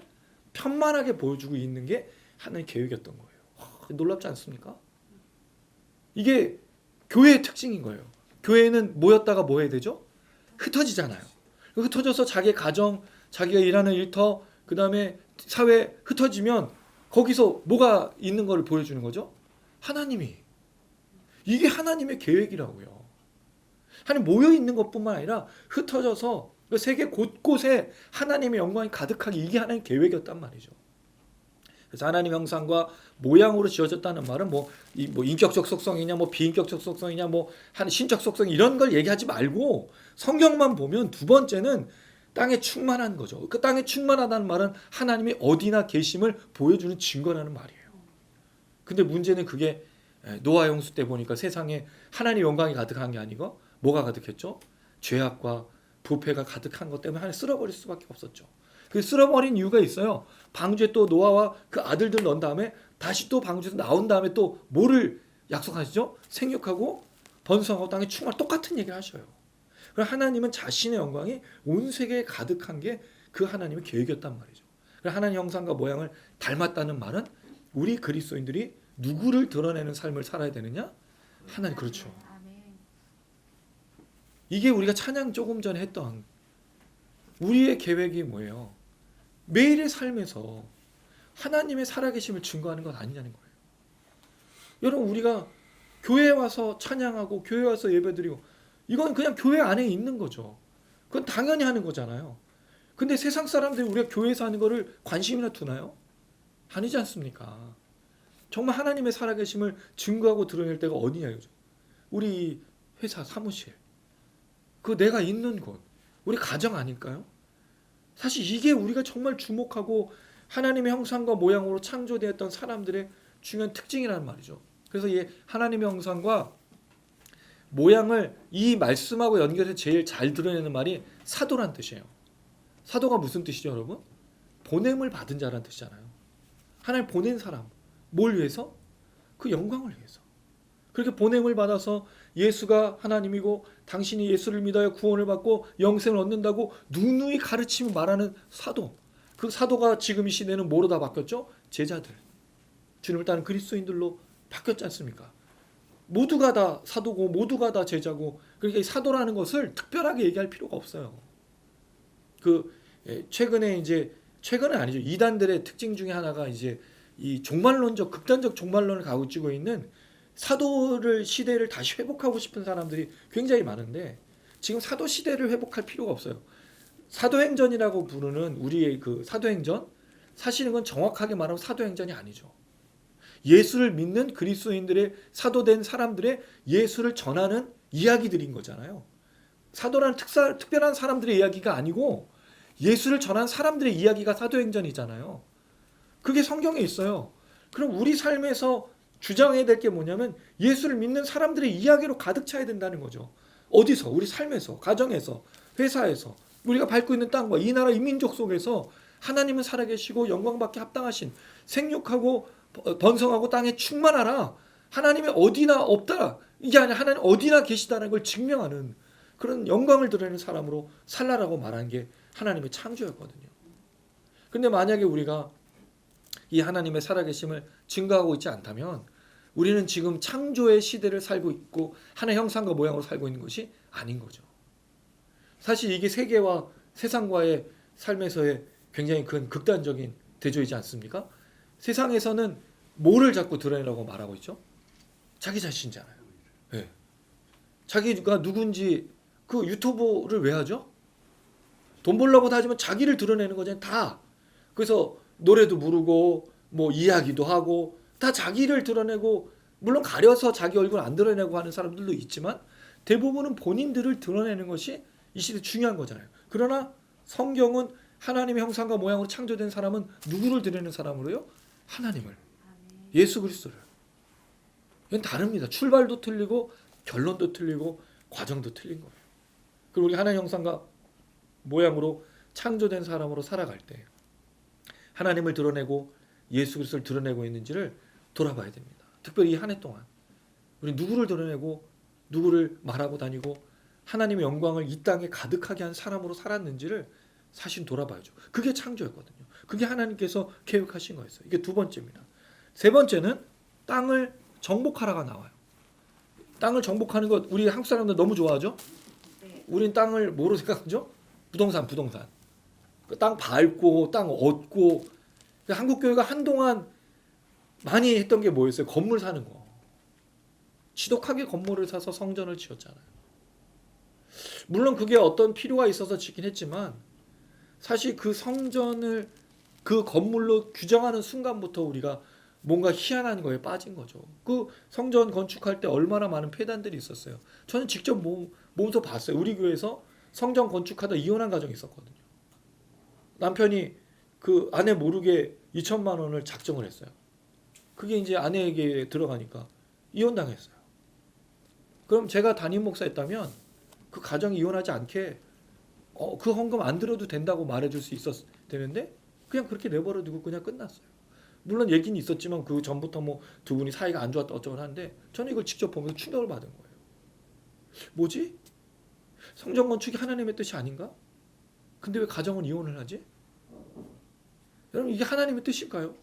편만하게 보여주고 있는 게 하나님 계획이었던 거예요. 놀랍지 않습니까? 이게 교회의 특징인 거예요. 교회는 모였다가 뭐 해야 되죠? 흩어지잖아요. 흩어져서 자기 가정, 자기가 일하는 일터, 그 다음에 사회 흩어지면 거기서 뭐가 있는 걸 보여주는 거죠? 하나님이. 이게 하나님의 계획이라고요. 하나님 모여 있는 것뿐만 아니라 흩어져서 그 세계 곳곳에 하나님의 영광이 가득하게 이게 하나님의 계획이었단 말이죠. 그래서 하나님 형상과 모양으로 지어졌다는 말은 뭐 인격적 속성이냐 뭐 비인격적 속성이냐 뭐 신적 속성 이런 걸 얘기하지 말고 성경만 보면 두 번째는 땅에 충만한 거죠. 그 땅에 충만하다는 말은 하나님이 어디나 계심을 보여주는 증거라는 말이에요. 근데 문제는 그게 노아 홍수 때 보니까 세상에 하나님의 영광이 가득한 게 아니고 뭐가 가득했죠? 죄악과 부패가 가득한 것 때문에 하나님 쓸어버릴 수밖에 없었죠. 그 쓸어버린 이유가 있어요. 방주에 또 노아와 그 아들들 넣은 다음에 다시 또 방주에서 나온 다음에 또 뭐를 약속하시죠? 생육하고 번성하고 땅에 충만 똑같은 얘기를 하셔요. 그럼 하나님은 자신의 영광이 온 세계에 가득한 게 그 하나님의 계획이었단 말이죠. 하나님 형상과 모양을 닮았다는 말은 우리 그리스도인들이 누구를 드러내는 삶을 살아야 되느냐? 하나님 그렇죠. 이게 우리가 찬양 조금 전에 했던 우리의 계획이 뭐예요? 매일의 삶에서 하나님의 살아계심을 증거하는 것 아니냐는 거예요. 여러분 우리가 교회에 와서 찬양하고 교회에 와서 예배드리고 이건 그냥 교회 안에 있는 거죠. 그건 당연히 하는 거잖아요. 근데 세상 사람들이 우리가 교회에서 하는 거를 관심이나 두나요? 아니지 않습니까? 정말 하나님의 살아계심을 증거하고 드러낼 때가 어디냐 이거죠. 우리 회사 사무실, 그 내가 있는 곳, 우리 가정 아닐까요? 사실 이게 우리가 정말 주목하고 하나님의 형상과 모양으로 창조되었던 사람들의 중요한 특징이라는 말이죠. 그래서 이 하나님의 형상과 모양을 이 말씀하고 연결해서 제일 잘 드러내는 말이 사도란 뜻이에요. 사도가 무슨 뜻이죠, 여러분? 보냄을 받은 자라는 뜻이잖아요. 하나님 보낸 사람. 뭘 위해서? 그 영광을 위해서. 그렇게 보냄을 받아서 예수가 하나님이고 당신이 예수를 믿어야 구원을 받고 영생을 얻는다고 누누이 가르치며 말하는 사도. 그 사도가 지금 이 시대는 뭐로 다 바뀌었죠? 제자들. 주님을 따르는 그리스도인들로 바뀌었지 않습니까? 모두가 다 사도고 모두가 다 제자고 그러니까 이 사도라는 것을 특별하게 얘기할 필요가 없어요. 최근에 아니죠. 이단들의 특징 중에 하나가 이제 이 종말론적 극단적 종말론을 가지고 있는 사도를 시대를 다시 회복하고 싶은 사람들이 굉장히 많은데 지금 사도 시대를 회복할 필요가 없어요. 사도행전이라고 부르는 우리의 그 사도행전 사실은 건 정확하게 말하면 사도행전이 아니죠. 예수를 믿는 그리스도인들의 사도된 사람들의 예수를 전하는 이야기들인 거잖아요. 사도라는 특별한 사람들의 이야기가 아니고 예수를 전한 사람들의 이야기가 사도행전이잖아요. 그게 성경에 있어요. 그럼 우리 삶에서 주장해야 될 게 뭐냐면 예수를 믿는 사람들의 이야기로 가득 차야 된다는 거죠. 어디서? 우리 삶에서, 가정에서, 회사에서, 우리가 밟고 있는 땅과 이 나라 이 민족 속에서 하나님은 살아계시고 영광받기 합당하신 생육하고 번성하고 땅에 충만하라. 하나님이 어디나 없다. 이게 아니라 하나님 어디나 계시다는 걸 증명하는 그런 영광을 드러내는 사람으로 살라라고 말한 게 하나님의 창조였거든요. 근데 만약에 우리가 이 하나님의 살아계심을 증거하고 있지 않다면 우리는 지금 창조의 시대를 살고 있고 하나의 형상과 모양으로 살고 있는 것이 아닌 거죠. 사실 이게 세계와 세상과의 삶에서의 굉장히 큰 극단적인 대조이지 않습니까? 세상에서는 뭐를 자꾸 드러내라고 말하고 있죠? 자기 자신이잖아요. 네. 자기가 누군지 그 유튜브를 왜 하죠? 돈 벌려고 하지만 자기를 드러내는 거잖아요. 다. 그래서 노래도 부르고 뭐 이야기도 하고 다 자기를 드러내고 물론 가려서 자기 얼굴 안 드러내고 하는 사람들도 있지만 대부분은 본인들을 드러내는 것이 이 시대 중요한 거잖아요. 그러나 성경은 하나님의 형상과 모양으로 창조된 사람은 누구를 드러내는 사람으로요? 하나님을. 예수 그리스도를. 이건 다릅니다. 출발도 틀리고 결론도 틀리고 과정도 틀린 거예요. 그리고 우리 하나님의 형상과 모양으로 창조된 사람으로 살아갈 때 하나님을 드러내고 예수 그리스도를 드러내고 있는지를 돌아봐야 됩니다. 특별히 이 한 해 동안 우리 누구를 드러내고 누구를 말하고 다니고 하나님의 영광을 이 땅에 가득하게 한 사람으로 살았는지를 사실 돌아봐야죠. 그게 창조였거든요. 그게 하나님께서 계획하신 거였어요. 이게 두 번째입니다. 세 번째는 땅을 정복하라가 나와요. 땅을 정복하는 것 우리 한국 사람들 너무 좋아하죠? 우린 땅을 뭐로 생각하죠? 부동산. 그 땅 밟고 땅 얻고. 한국 교회가 한동안 많이 했던 게 뭐였어요? 건물 사는 거. 지독하게 건물을 사서 성전을 지었잖아요. 물론 그게 어떤 필요가 있어서 짓긴 했지만 사실 그 성전을 그 건물로 규정하는 순간부터 우리가 뭔가 희한한 거에 빠진 거죠. 그 성전 건축할 때 얼마나 많은 폐단들이 있었어요. 저는 직접 몸소 봤어요. 우리 교회에서 성전 건축하다 이혼한 가정이 있었거든요. 남편이 그 아내 모르게 2천만 원을 작정을 했어요. 그게 이제 아내에게 들어가니까 이혼당했어요. 그럼 제가 담임 목사였다면 그 가정이 이혼하지 않게 그 헌금 안 들어도 된다고 말해줄 수 있었을 되는데 그냥 그렇게 내버려 두고 그냥 끝났어요. 물론 얘기는 있었지만 그 전부터 뭐 두 분이 사이가 안 좋았다 어쩌고 하는데 저는 이걸 직접 보면서 충격을 받은 거예요. 뭐지? 성전 건축이 하나님의 뜻이 아닌가? 근데 왜 가정은 이혼을 하지? 여러분 이게 하나님의 뜻일까요?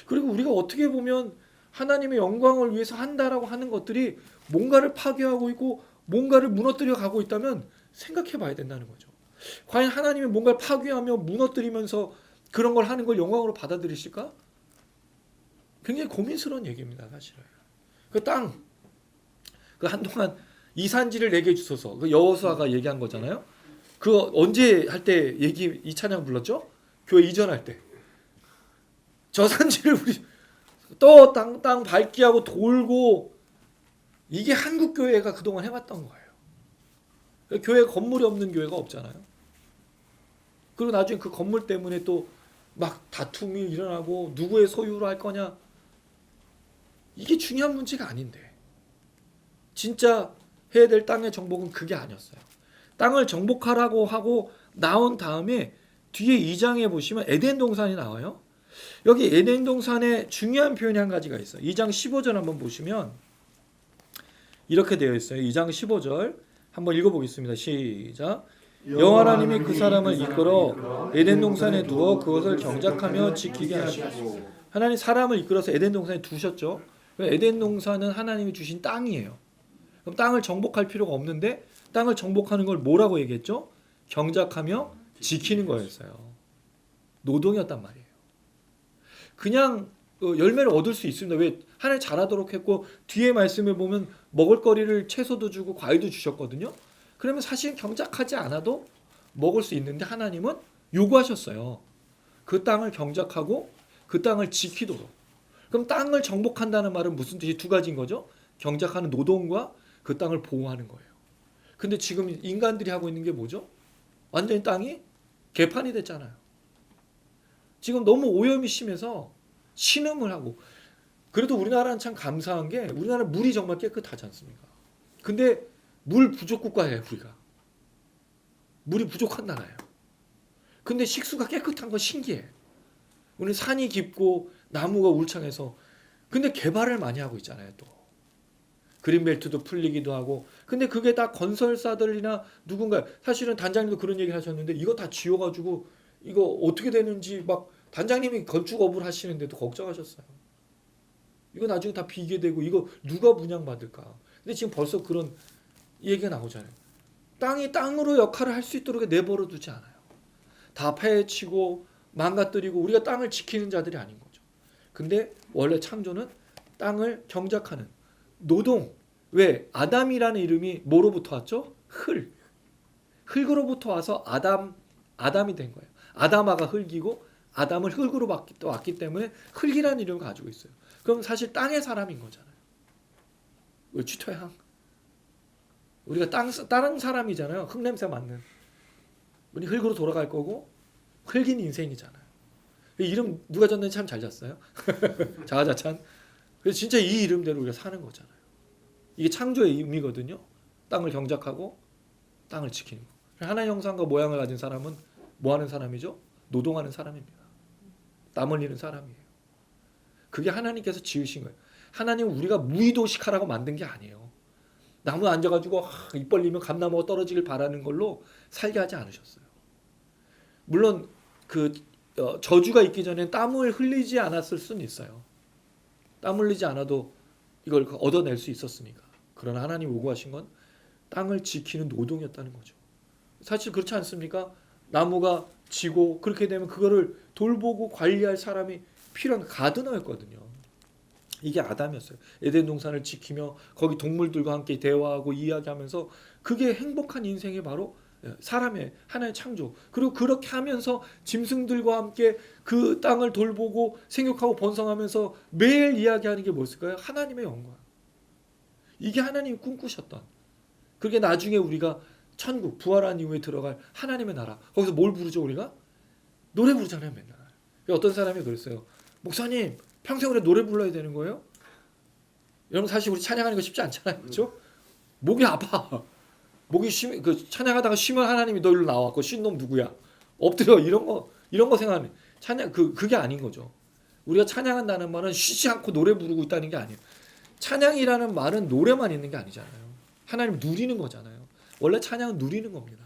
그리고 우리가 어떻게 보면 하나님의 영광을 위해서 한다라고 하는 것들이 뭔가를 파괴하고 있고 뭔가를 무너뜨려 가고 있다면 생각해 봐야 된다는 거죠. 과연 하나님이 뭔가를 파괴하며 무너뜨리면서 그런 걸 하는 걸 영광으로 받아들이실까? 굉장히 고민스러운 얘기입니다, 사실은. 그 땅, 그 한동안 이산지를 내게 주소서. 그 여호수아가 얘기한 거잖아요. 그 언제 할 때 이 찬양 불렀죠? 교회 이전할 때. 저 산지를 우리 또 땅 밟기 하고 돌고 이게 한국 교회가 그동안 해왔던 거예요. 교회 건물이 없는 교회가 없잖아요. 그리고 나중에 그 건물 때문에 또 막 다툼이 일어나고 누구의 소유로 할 거냐. 이게 중요한 문제가 아닌데. 진짜 해야 될 땅의 정복은 그게 아니었어요. 땅을 정복하라고 하고 나온 다음에 뒤에 2장에 보시면 에덴 동산이 나와요. 여기 에덴 동산에 중요한 표현이 한 가지가 있어요. 2장 15절 한번 보시면 이렇게 되어 있어요. 2장 15절 한번 읽어보겠습니다. 시작. 여호와 하나님이 그 사람을 이끌어 에덴 동산에 두어 그것을 경작하며 지키게 하시고 하나님 사람을 이끌어서 에덴 동산에 두셨죠. 에덴 동산은 하나님이 주신 땅이에요. 그럼 땅을 정복할 필요가 없는데 땅을 정복하는 걸 뭐라고 얘기했죠? 경작하며 지키는 거였어요. 노동이었단 말이에요. 그냥 열매를 얻을 수 있습니다. 왜? 하나님 잘하도록 했고 뒤에 말씀에 보면 먹을거리를 채소도 주고 과일도 주셨거든요. 그러면 사실 경작하지 않아도 먹을 수 있는데 하나님은 요구하셨어요. 그 땅을 경작하고 그 땅을 지키도록. 그럼 땅을 정복한다는 말은 무슨 뜻이 두 가지인 거죠? 경작하는 노동과 그 땅을 보호하는 거예요. 근데 지금 인간들이 하고 있는 게 뭐죠? 완전히 땅이 개판이 됐잖아요. 지금 너무 오염이 심해서 신음을 하고 그래도 우리나라는 참 감사한 게 우리나라는 물이 정말 깨끗하지 않습니까? 근데 물 부족 국가예요. 우리가 물이 부족한 나라예요. 근데 식수가 깨끗한 건 신기해. 우리 산이 깊고 나무가 울창해서 근데 개발을 많이 하고 있잖아요. 또 그린벨트도 풀리기도 하고 근데 그게 다 건설사들이나 누군가 사실은 단장님도 그런 얘기를 하셨는데 이거 다 지어가지고 이거 어떻게 되는지 막 단장님이 건축업을 하시는데도 걱정하셨어요. 이거 나중에 다 비계되고 이거 누가 분양받을까. 근데 지금 벌써 그런 얘기가 나오잖아요. 땅이 땅으로 역할을 할 수 있도록 내버려 두지 않아요. 다 파헤치고 망가뜨리고 우리가 땅을 지키는 자들이 아닌 거죠. 근데 원래 창조는 땅을 경작하는 노동. 왜? 아담이라는 이름이 뭐로부터 왔죠? 흙으로부터 와서 아담이 된 거예요. 아담아가 흙이고 아담을 흙으로 왔기 때문에 흙이라는 이름을 가지고 있어요. 그럼 사실 땅의 사람인 거잖아요. 왜 취토양? 우리가 다른 사람이잖아요. 흙 냄새 맡는. 우리 흙으로 돌아갈 거고 흙인 인생이잖아요. 이름 누가 졌는지 참 잘 잤어요. 자아자찬. 그래서 진짜 이 이름대로 우리가 사는 거잖아요. 이게 창조의 의미거든요. 땅을 경작하고 땅을 지키는 거. 하나의 형상과 모양을 가진 사람은 뭐 하는 사람이죠? 노동하는 사람입니다. 땀 흘리는 사람이에요. 그게 하나님께서 지으신 거예요. 하나님은 우리가 무의도식하라고 만든 게 아니에요. 나무에 앉아가지고 입 벌리면 감나무가 떨어지길 바라는 걸로 살게 하지 않으셨어요. 물론 그 저주가 있기 전에 땀을 흘리지 않았을 수는 있어요. 땀 흘리지 않아도 이걸 얻어낼 수 있었으니까. 그러나 하나님 요구하신 건 땅을 지키는 노동이었다는 거죠. 사실 그렇지 않습니까? 나무가 지고 그렇게 되면 그거를 돌보고 관리할 사람이 필요한 가드너였거든요. 이게 아담이었어요. 에덴 동산을 지키며 거기 동물들과 함께 대화하고 이야기하면서 그게 행복한 인생의 바로 사람의 하나의 창조. 그리고 그렇게 하면서 짐승들과 함께 그 땅을 돌보고 생육하고 번성하면서 매일 이야기하는 게 뭐였을까요? 하나님의 영광. 이게 하나님이 꿈꾸셨던. 그게 나중에 우리가 천국 부활한 이후에 들어갈 하나님의 나라. 거기서 뭘 부르죠 우리가? 노래 부르잖아요 맨날. 어떤 사람이 그랬어요. 목사님 평생 우리 노래 불러야 되는 거예요? 여러분 사실 우리 찬양하는 거 쉽지 않잖아요. 그렇죠? 목이 아파. 목이 찬양하다가 쉬면 하나님이 너 일로 나왔고 쉰 놈 누구야? 엎드려 이런 거 생각하는 찬양 그게 아닌 거죠. 우리가 찬양한다는 말은 쉬지 않고 노래 부르고 있다는 게 아니에요. 찬양이라는 말은 노래만 있는 게 아니잖아요. 하나님 누리는 거잖아요. 원래 찬양은 누리는 겁니다.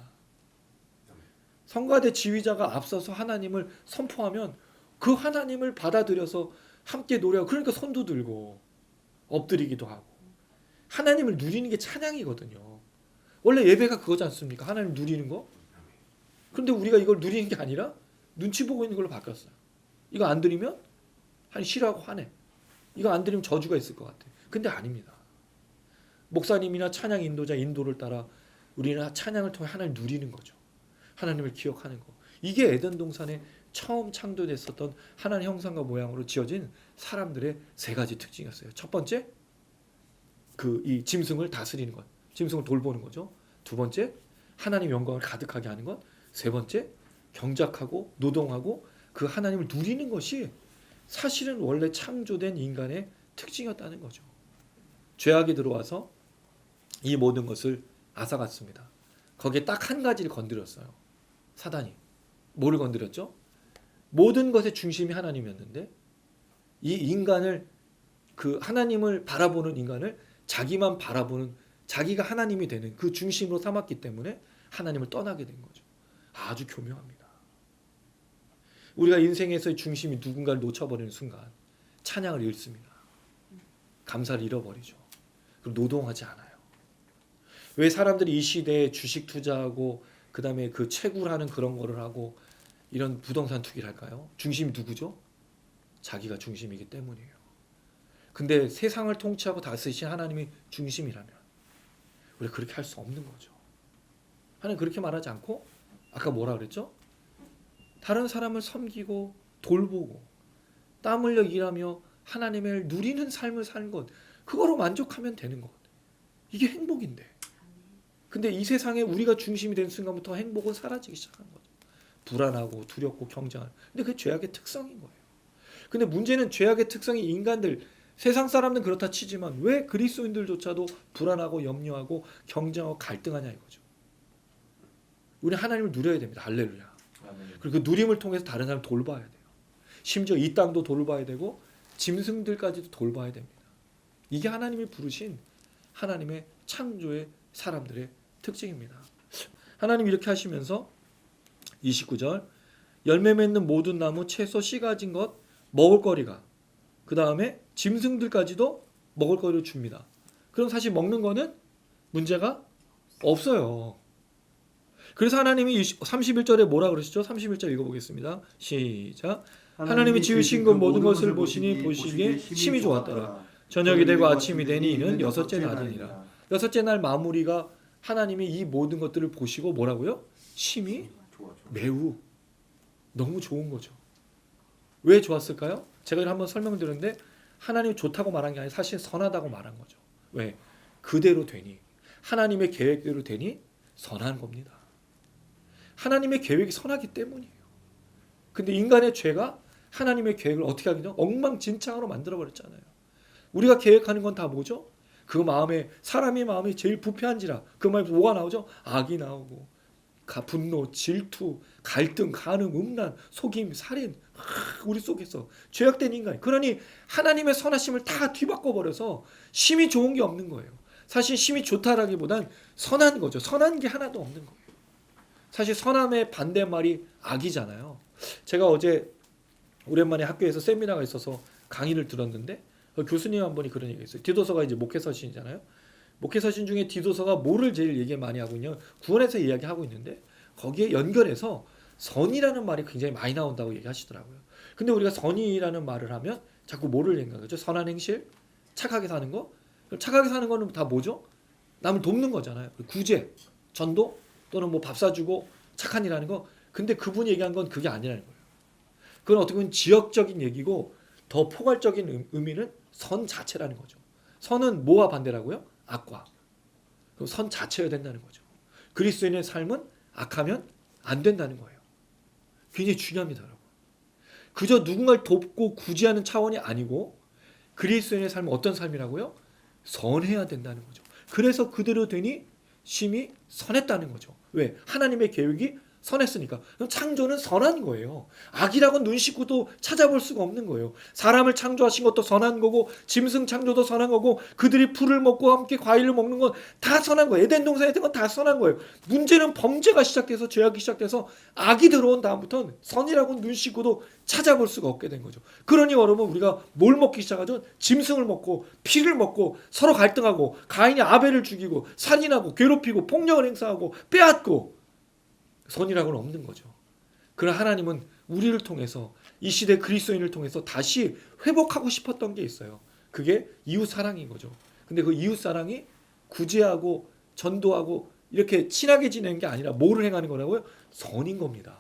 성가대 지휘자가 앞서서 하나님을 선포하면 그 하나님을 받아들여서 함께 노래하고 그러니까 손도 들고 엎드리기도 하고 하나님을 누리는 게 찬양이거든요. 원래 예배가 그거지 않습니까? 하나님 누리는 거. 그런데 우리가 이걸 누리는 게 아니라 눈치 보고 있는 걸로 바뀌었어요. 이거 안 드리면 싫어하고 화내. 이거 안 드리면 저주가 있을 것 같아. 근데 아닙니다. 목사님이나 찬양 인도자 인도를 따라 우리는 찬양을 통해 하나님을 누리는 거죠. 하나님을 기억하는 거. 이게 에덴 동산에 처음 창조됐었던 하나님의 형상과 모양으로 지어진 사람들의 세 가지 특징이었어요. 첫 번째, 이 짐승을 다스리는 것. 짐승을 돌보는 거죠. 두 번째, 하나님의 영광을 가득하게 하는 것. 세 번째, 경작하고 노동하고 그 하나님을 누리는 것이 사실은 원래 창조된 인간의 특징이었다는 거죠. 죄악이 들어와서 이 모든 것을 앗아갔습니다. 거기에 딱 한 가지를 건드렸어요. 사단이. 뭐를 건드렸죠? 모든 것의 중심이 하나님이었는데 이 인간을 하나님을 바라보는 인간을 자기만 바라보는 자기가 하나님이 되는 그 중심으로 삼았기 때문에 하나님을 떠나게 된 거죠. 아주 교묘합니다. 우리가 인생에서의 중심이 누군가를 놓쳐버리는 순간 찬양을 잃습니다. 감사를 잃어버리죠. 그리고 노동하지 않아요. 왜 사람들이 이 시대에 주식 투자하고 그 다음에 그 채굴하는 그런 거를 하고 이런 부동산 투기를 할까요? 중심이 누구죠? 자기가 중심이기 때문이에요. 근데 세상을 통치하고 다스리신 하나님이 중심이라면 우리가 그렇게 할 수 없는 거죠. 하나님 그렇게 말하지 않고 아까 뭐라 그랬죠? 다른 사람을 섬기고 돌보고 땀 흘려 일하며 하나님을 누리는 삶을 사는 것 그거로 만족하면 되는 것. 이게 행복인데. 근데 이 세상에 우리가 중심이 된 순간부터 행복은 사라지기 시작한 거죠. 불안하고 두렵고 경쟁하는. 근데 그게 죄악의 특성인 거예요. 근데 문제는 죄악의 특성이 인간들 세상 사람들은 그렇다 치지만 왜 그리스도인들조차도 불안하고 염려하고 경쟁하고 갈등하냐 이거죠. 우리 하나님을 누려야 됩니다. 할렐루야. 그리고 그 누림을 통해서 다른 사람 돌봐야 돼요. 심지어 이 땅도 돌봐야 되고 짐승들까지도 돌봐야 됩니다. 이게 하나님이 부르신 하나님의 창조의 사람들의 특징입니다. 하나님 이렇게 하시면서 29절 열매 맺는 모든 나무 채소 씨 가진 것 먹을거리가 그 다음에 짐승들까지도 먹을거리를 줍니다. 그럼 사실 먹는 거는 문제가 없어요. 그래서 하나님이 31절에 뭐라 그러시죠? 31절 읽어보겠습니다. 시작. 하나님이 지으신 것 모든 것을 보시기에 심히 좋았더라. 저녁이 되고 아침이 되니 이는 여섯째 날이니라. 여섯째 날 마무리가 하나님이 이 모든 것들을 보시고 뭐라고요? 심히 매우 너무 좋은 거죠. 왜 좋았을까요? 제가 한번 설명드렸는데 하나님이 좋다고 말한 게 아니라 사실 선하다고 말한 거죠. 왜? 그대로 되니 하나님의 계획대로 되니 선한 겁니다. 하나님의 계획이 선하기 때문이에요. 근데 인간의 죄가 하나님의 계획을 어떻게 하기죠? 엉망진창으로 만들어버렸잖아요. 우리가 계획하는 건 다 뭐죠? 그 마음에 사람의 마음이 제일 부패한지라 그 마음에서 뭐가 나오죠? 악이 나오고 분노, 질투, 갈등, 간음, 음란, 속임, 살인 우리 속에서 죄악된 인간. 그러니 하나님의 선하심을 다 뒤바꿔버려서 심히 좋은 게 없는 거예요. 사실 심히 좋다라기보단 선한 거죠. 선한 게 하나도 없는 거예요. 사실 선함의 반대말이 악이잖아요. 제가 어제 오랜만에 학교에서 세미나가 있어서 강의를 들었는데 교수님 한 분이 그런 얘기했어요. 디도서가 이제 목회서신이잖아요. 목회서신 중에 디도서가 뭐를 제일 얘기 많이 하고 있냐? 구원에서 이야기하고 있는데 거기에 연결해서 선이라는 말이 굉장히 많이 나온다고 얘기하시더라고요. 근데 우리가 선이라는 말을 하면 자꾸 뭐를 생각하죠? 선한 행실, 착하게 사는 거. 착하게 사는 거는 다 뭐죠? 남을 돕는 거잖아요. 구제, 전도 또는 뭐 밥 사주고 착한 일하는 거. 근데 그분이 얘기한 건 그게 아니라는 거예요. 그건 어떻게 보면 지역적인 얘기고 더 포괄적인 의미는 선 자체라는 거죠. 선은 뭐와 반대라고요? 악과. 그럼 선 자체여야 된다는 거죠. 그리스도인의 삶은 악하면 안 된다는 거예요. 굉장히 중요합니다, 여러분. 그저 누군가를 돕고 구제하는 차원이 아니고 그리스도인의 삶은 어떤 삶이라고요? 선해야 된다는 거죠. 그래서 그대로 되니 심히 선했다는 거죠. 왜? 하나님의 계획이 선했으니까. 그럼 창조는 선한 거예요. 악이라고 눈 씻고도 찾아볼 수가 없는 거예요. 사람을 창조하신 것도 선한 거고 짐승 창조도 선한 거고 그들이 풀을 먹고 함께 과일을 먹는 건 다 선한 거예요. 에덴 동산에 있던 건 다 선한 거예요. 문제는 범죄가 시작돼서 죄악이 시작돼서 악이 들어온 다음부터는 선이라고 눈 씻고도 찾아볼 수가 없게 된 거죠. 그러니 여러분 우리가 뭘 먹기 시작하죠? 짐승을 먹고 피를 먹고 서로 갈등하고 가인이 아벨을 죽이고 살인하고 괴롭히고 폭력을 행사하고 빼앗고 선이라고는 없는 거죠. 그러나 하나님은 우리를 통해서 이 시대 그리스도인을 통해서 다시 회복하고 싶었던 게 있어요. 그게 이웃 사랑인 거죠. 근데 그 이웃 사랑이 구제하고 전도하고 이렇게 친하게 지내는 게 아니라 뭐를 행하는 거라고요? 선인 겁니다.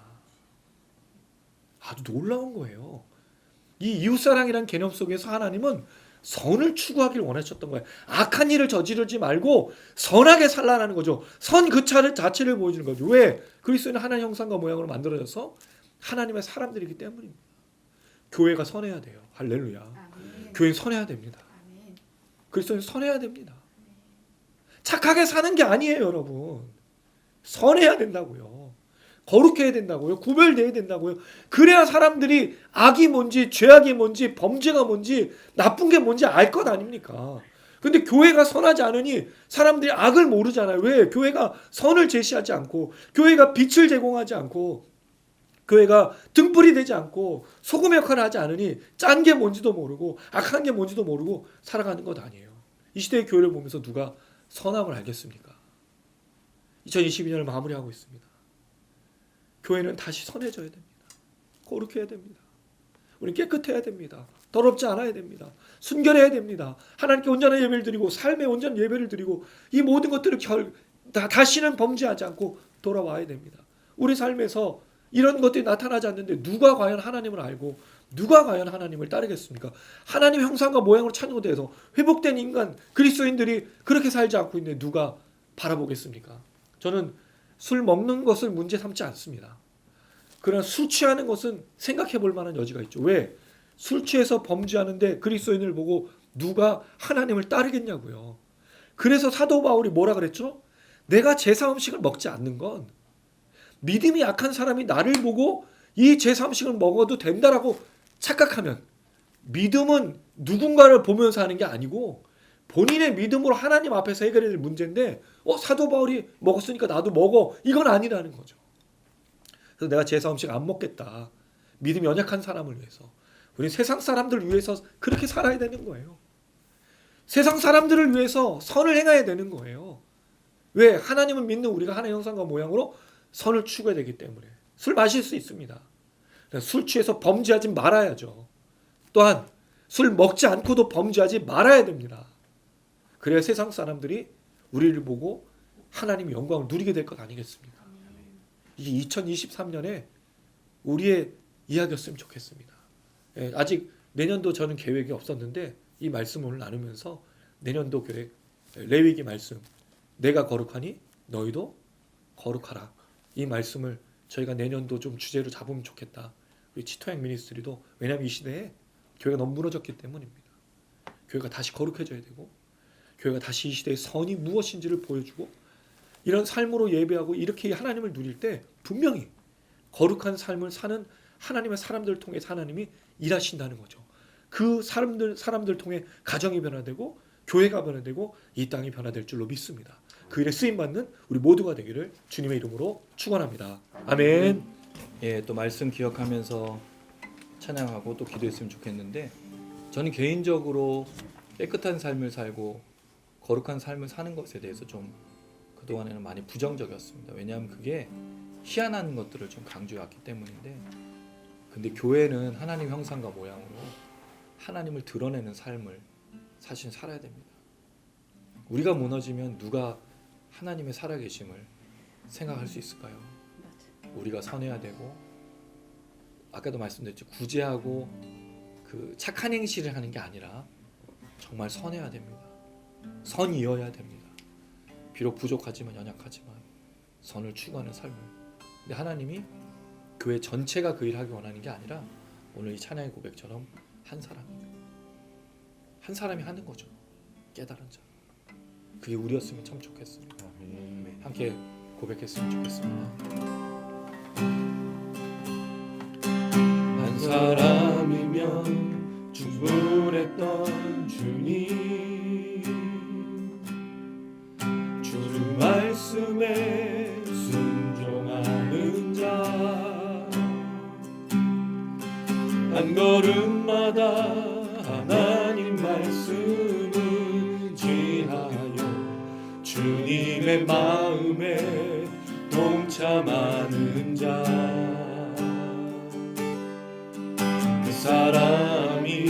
아주 놀라운 거예요. 이 이웃 사랑이라는 개념 속에서 하나님은 선을 추구하길 원하셨던 거예요. 악한 일을 저지르지 말고 선하게 살라는 거죠. 선 그 자체를 보여주는 거죠. 왜? 그리스도는 하나님 형상과 모양으로 만들어져서 하나님의 사람들이기 때문입니다. 교회가 선해야 돼요. 할렐루야. 아멘. 교회는 선해야 됩니다. 아멘. 그리스도는 선해야 됩니다. 착하게 사는 게 아니에요, 여러분. 선해야 된다고요. 거룩해야 된다고요. 구별돼야 된다고요. 그래야 사람들이 악이 뭔지 죄악이 뭔지 범죄가 뭔지 나쁜 게 뭔지 알 것 아닙니까? 근데 교회가 선하지 않으니 사람들이 악을 모르잖아요. 왜? 교회가 선을 제시하지 않고 교회가 빛을 제공하지 않고 교회가 등불이 되지 않고 소금 역할을 하지 않으니 짠 게 뭔지도 모르고 악한 게 뭔지도 모르고 살아가는 것 아니에요. 이 시대의 교회를 보면서 누가 선함을 알겠습니까? 2022년을 마무리하고 있습니다. 교회는 다시 선해져야 됩니다. 거룩해야 됩니다. 우리는 깨끗해야 됩니다. 더럽지 않아야 됩니다. 순결해야 됩니다. 하나님께 온전한 예배를 드리고 삶의 온전한 예배를 드리고 이 모든 것들을 다시는 범죄하지 않고 돌아와야 됩니다. 우리 삶에서 이런 것들이 나타나지 않는데 누가 과연 하나님을 알고 누가 과연 하나님을 따르겠습니까? 하나님 형상과 모양으로 창조돼서 회복된 인간 그리스도인들이 그렇게 살지 않고 있는데 누가 바라보겠습니까? 저는 술 먹는 것을 문제 삼지 않습니다. 그러나 술 취하는 것은 생각해 볼 만한 여지가 있죠. 왜? 술 취해서 범죄하는데 그리스도인을 보고 누가 하나님을 따르겠냐고요. 그래서 사도 바울이 뭐라 그랬죠? 내가 제사 음식을 먹지 않는 건 믿음이 약한 사람이 나를 보고 이 제사 음식을 먹어도 된다라고 착각하면 믿음은 누군가를 보면서 하는 게 아니고 본인의 믿음으로 하나님 앞에서 해결해야 될 문제인데 사도 바울이 먹었으니까 나도 먹어. 이건 아니라는 거죠. 그래서 내가 제사 음식 안 먹겠다. 믿음이 연약한 사람을 위해서. 우리 세상 사람들을 위해서 그렇게 살아야 되는 거예요. 세상 사람들을 위해서 선을 행해야 되는 거예요. 왜? 하나님을 믿는 우리가 하나님의 형상과 모양으로 선을 추구해야 되기 때문에. 술 마실 수 있습니다. 술 취해서 범죄하지 말아야죠. 또한 술 먹지 않고도 범죄하지 말아야 됩니다. 그래야 세상 사람들이 우리를 보고 하나님의 영광을 누리게 될 것 아니겠습니까? 이게 2023년에 우리의 이야기였으면 좋겠습니다. 아직 내년도 저는 계획이 없었는데 이 말씀을 오늘 나누면서 내년도 계획 레위기 말씀 내가 거룩하니 너희도 거룩하라 이 말씀을 저희가 내년도 좀 주제로 잡으면 좋겠다. 우리 치토양 미니스트리도 왜냐하면 이 시대에 교회가 너무 무너졌기 때문입니다. 교회가 다시 거룩해져야 되고 교회가 다시 이 시대의 선이 무엇인지를 보여주고 이런 삶으로 예배하고 이렇게 하나님을 누릴 때 분명히 거룩한 삶을 사는 하나님의 사람들을 통해 하나님이 일하신다는 거죠. 그 사람들 통해 가정이 변화되고 교회가 변화되고 이 땅이 변화될 줄로 믿습니다. 그 일에 쓰임받는 우리 모두가 되기를 주님의 이름으로 축원합니다. 아멘. 또 말씀 기억하면서 찬양하고 또 기도했으면 좋겠는데, 저는 개인적으로 깨끗한 삶을 살고 거룩한 삶을 사는 것에 대해서 좀 그동안에는 많이 부정적이었습니다. 왜냐하면 그게 희한한 것들을 좀 강조해왔기 때문인데, 근데 교회는 하나님 형상과 모양으로 하나님을 드러내는 삶을 사실 살아야 됩니다. 우리가 무너지면 누가 하나님의 살아계심을 생각할 수 있을까요? 우리가 선해야 되고, 아까도 말씀드렸죠, 구제하고 그 착한 행실을 하는 게 아니라 정말 선해야 됩니다. 선이어야 됩니다. 비록 부족하지만 연약하지만 선을 추구하는 삶을. 근데 하나님이 교회 전체가 그 일을 하기 원하는 게 아니라 오늘 이 찬양의 고백처럼 한 사람이 하는 거죠. 깨달은 자. 그게 우리였으면 참 좋겠습니다. 함께 고백했으면 좋겠습니다. 한 사람이면 충분했던 주님, 주 말씀에 순종하는 자, 한 걸음마다 하나님 말씀을 지하여 주님의 마음에 동참하는 자, 그 사람이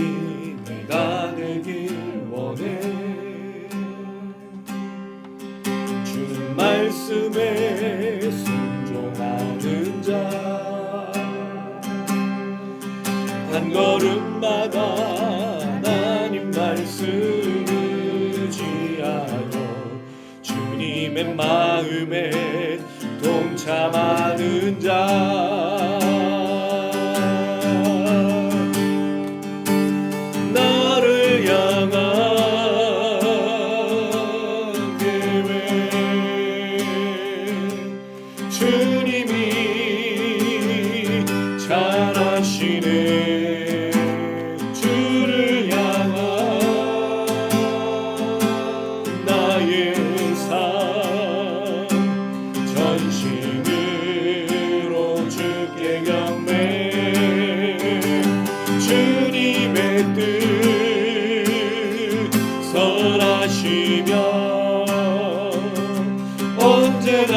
내가 되길 원해. 주 말씀에 순종하는 자, 한 걸음마다 하나님 말씀을 지하여 주님의 마음에 동참하는 자, 나를 향한 계획, 주님이 잘 아시네. 주를 향한 나의 삶, 전심으로 주께 경배, 주님의 뜻 선하시며 언제나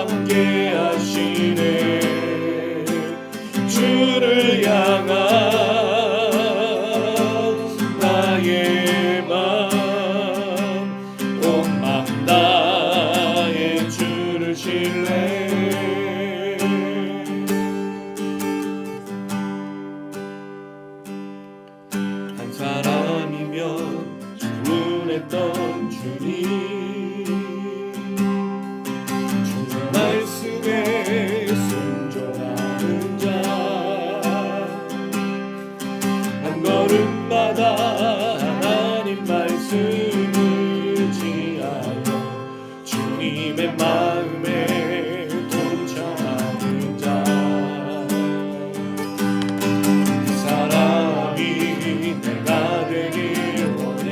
함께 하시네. 주를 향한 나의 맘, 온 맘 다해 주를 신뢰. 한 사람이면 충분했던 주님, 주 말씀에 순종하는 자, 한 걸음마다 하나님 말씀을 지하여 주님의 마음에 동참하는 자, 그 사람이 내가 되길 원해.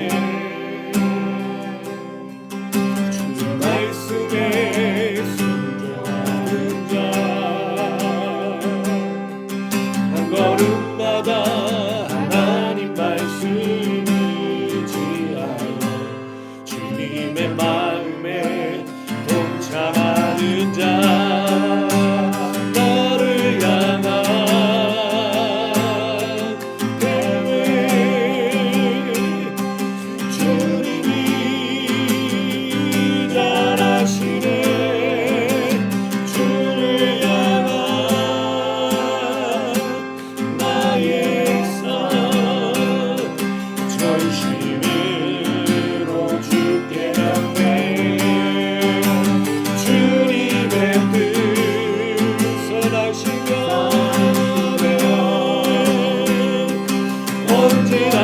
주 말씀에 순종하는 자, 한 걸음마다 하나님 말씀을 지하여 주님의 마음에 동참하는 자, 나를 향한 계획, 주님이 잘 아시네. 주를 향한 나의 삶, 전심으로 주께 경배, 주님의 뜻 선하시며 언제나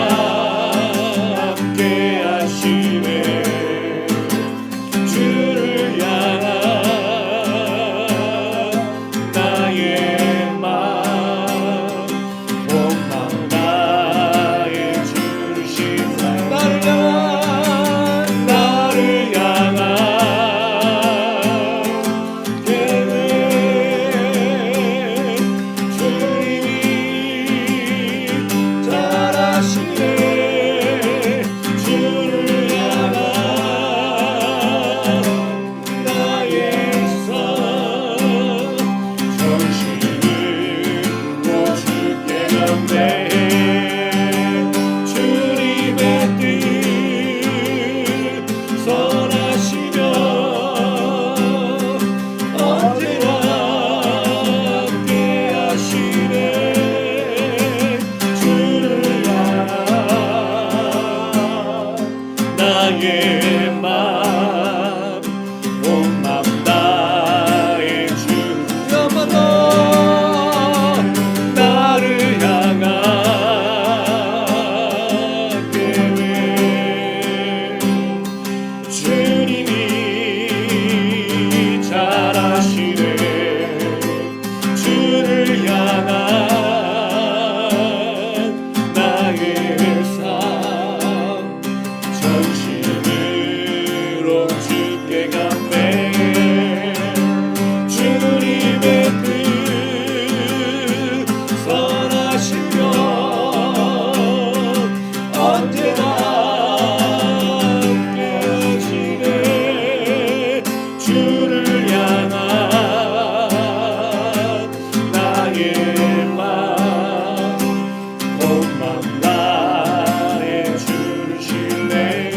함께 하시네. 주를 향한 나의 맘, 온 맘 다해 주를 신뢰. 나를 향한 계획, 언제나 함께하시네. 주를 향한 나의 마음 온 마음 다해 주를 신뢰해.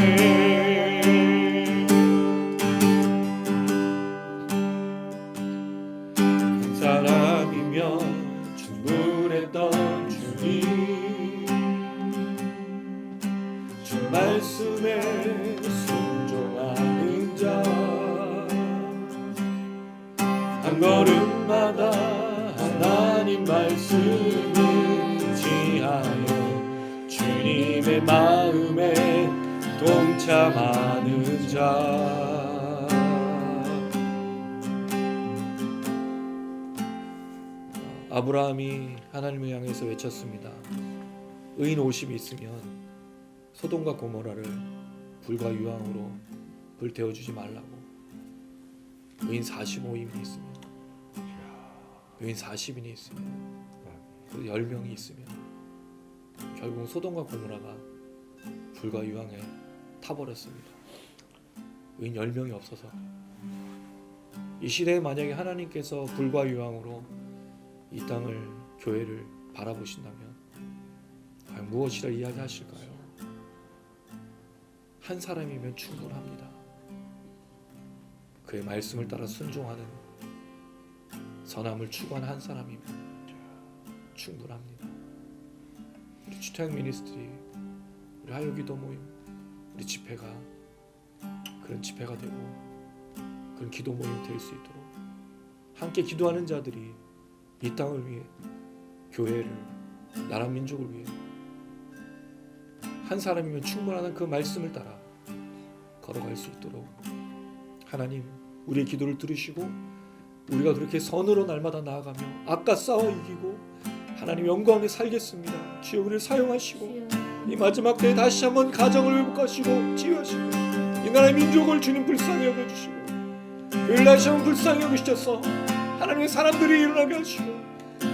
한 사람이면 충분했던 주님, 주 말씀에 순종하는 자, 한 걸음마다 하나님 말씀을 지하여 주님의 마음에 동참하는 자. 아브라함이 하나님을 향해서 외쳤습니다. 의인 50이 있으면 소돔과 고모라를 불과 유황으로 불태워주지 말라고. 의인 45인이 있으면, 의인 40인이 있으면, 그리고 10명이 있으면 결국 소돔과 고모라가 불과 유황에 타버렸습니다. 의인 10명이 없어서. 이 시대에 만약에 하나님께서 불과 유황으로 이 땅을, 교회를 바라보신다면 과연 무엇이라 이야기하실까요? 한 사람이면 충분합니다. 그의 말씀을 따라 순종하는 선함을 추구하는 한 사람이면 충분합니다. 우리 주택 미니스트리, 우리 하요기도 모임, 우리 집회가 그런 집회가 되고 그런 기도 모임이 될 수 있도록 함께 기도하는 자들이 이 땅을 위해, 교회를, 나라 민족을 위해 한 사람이면 충분하다는 그 말씀을 따라 걸어갈 수 있도록 하나님 우리의 기도를 들으시고 우리가 그렇게 선으로 날마다 나아가며 악과 싸워 이기고 하나님 영광에 살겠습니다. 주여 우리를 사용하시고 이 마지막 때에 다시 한번 가정을 회복하시고 치유하시고 이 나라의 민족을 주님 불쌍히 여겨주시고 교회를 다시 한번 불쌍히 여기셔서 하나님의 사람들이 일어나게 하시고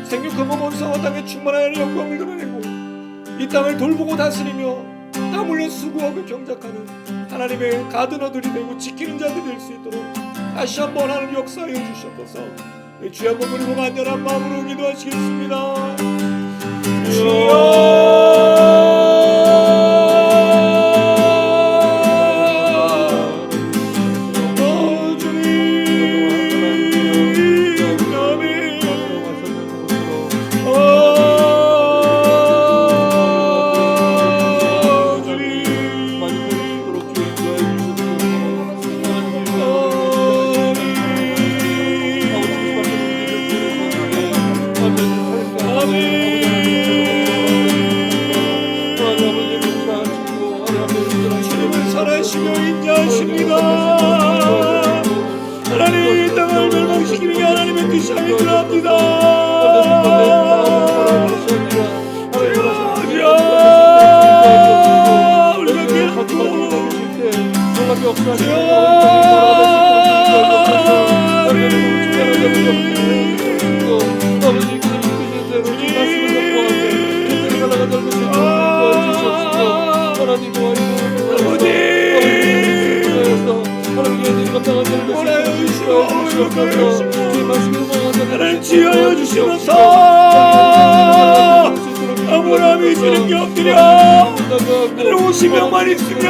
생육하고 번성한 땅에 충만한 영광을 드러내고 이 땅을 돌보고 다스리며 땀 흘려 수고하고 경작하는 하나님의 가드너들이 되고 지키는 자들이 될 수 있도록 다시 한번 하나님 역사하여 주셔서 주여 한번 그리고 간절한 마음으로 기도하시겠습니다. 주여 하나님 이 땅을 멸망시키는 게 하나님의 뜻이 아니랍니다. 우리가 깨닫고 하나님 지어여 주시옵소서. 아브라함이 주님께 엎드려 하나님 50명만 있으면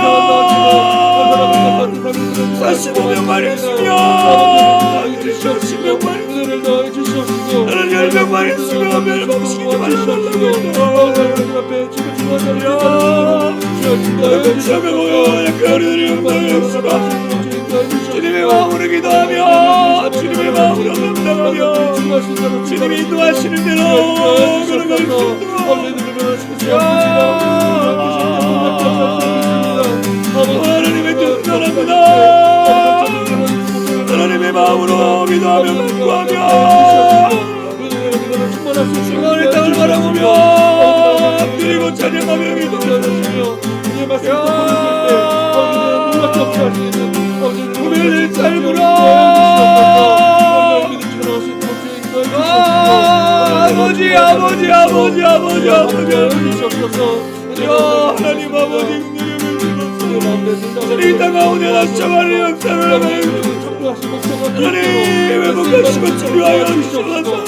45명만 있으면 10명만 있으면 하나님 10명만 있으면 멸망시키지 말라고 했습니다. 처음에 모여 그들이 영광이었으나 주님의 마음으로 기도하며 주님의 마음으로 감당하며 주님이 인도하시는 대로 걸어갈 수 있도록 하나님의 뜻을 따릅니다. 하나님의 마음으로 기도하며 간구하며 주님의 땅을 바라보며 그리고 찬양하며 기도하며 우리를 삶으로 아버지 야 하나님 아버지 능력을 주셔서 이 땅 가운데 나타나는 역사를 하나님 회복하시고 치료하여 주셔서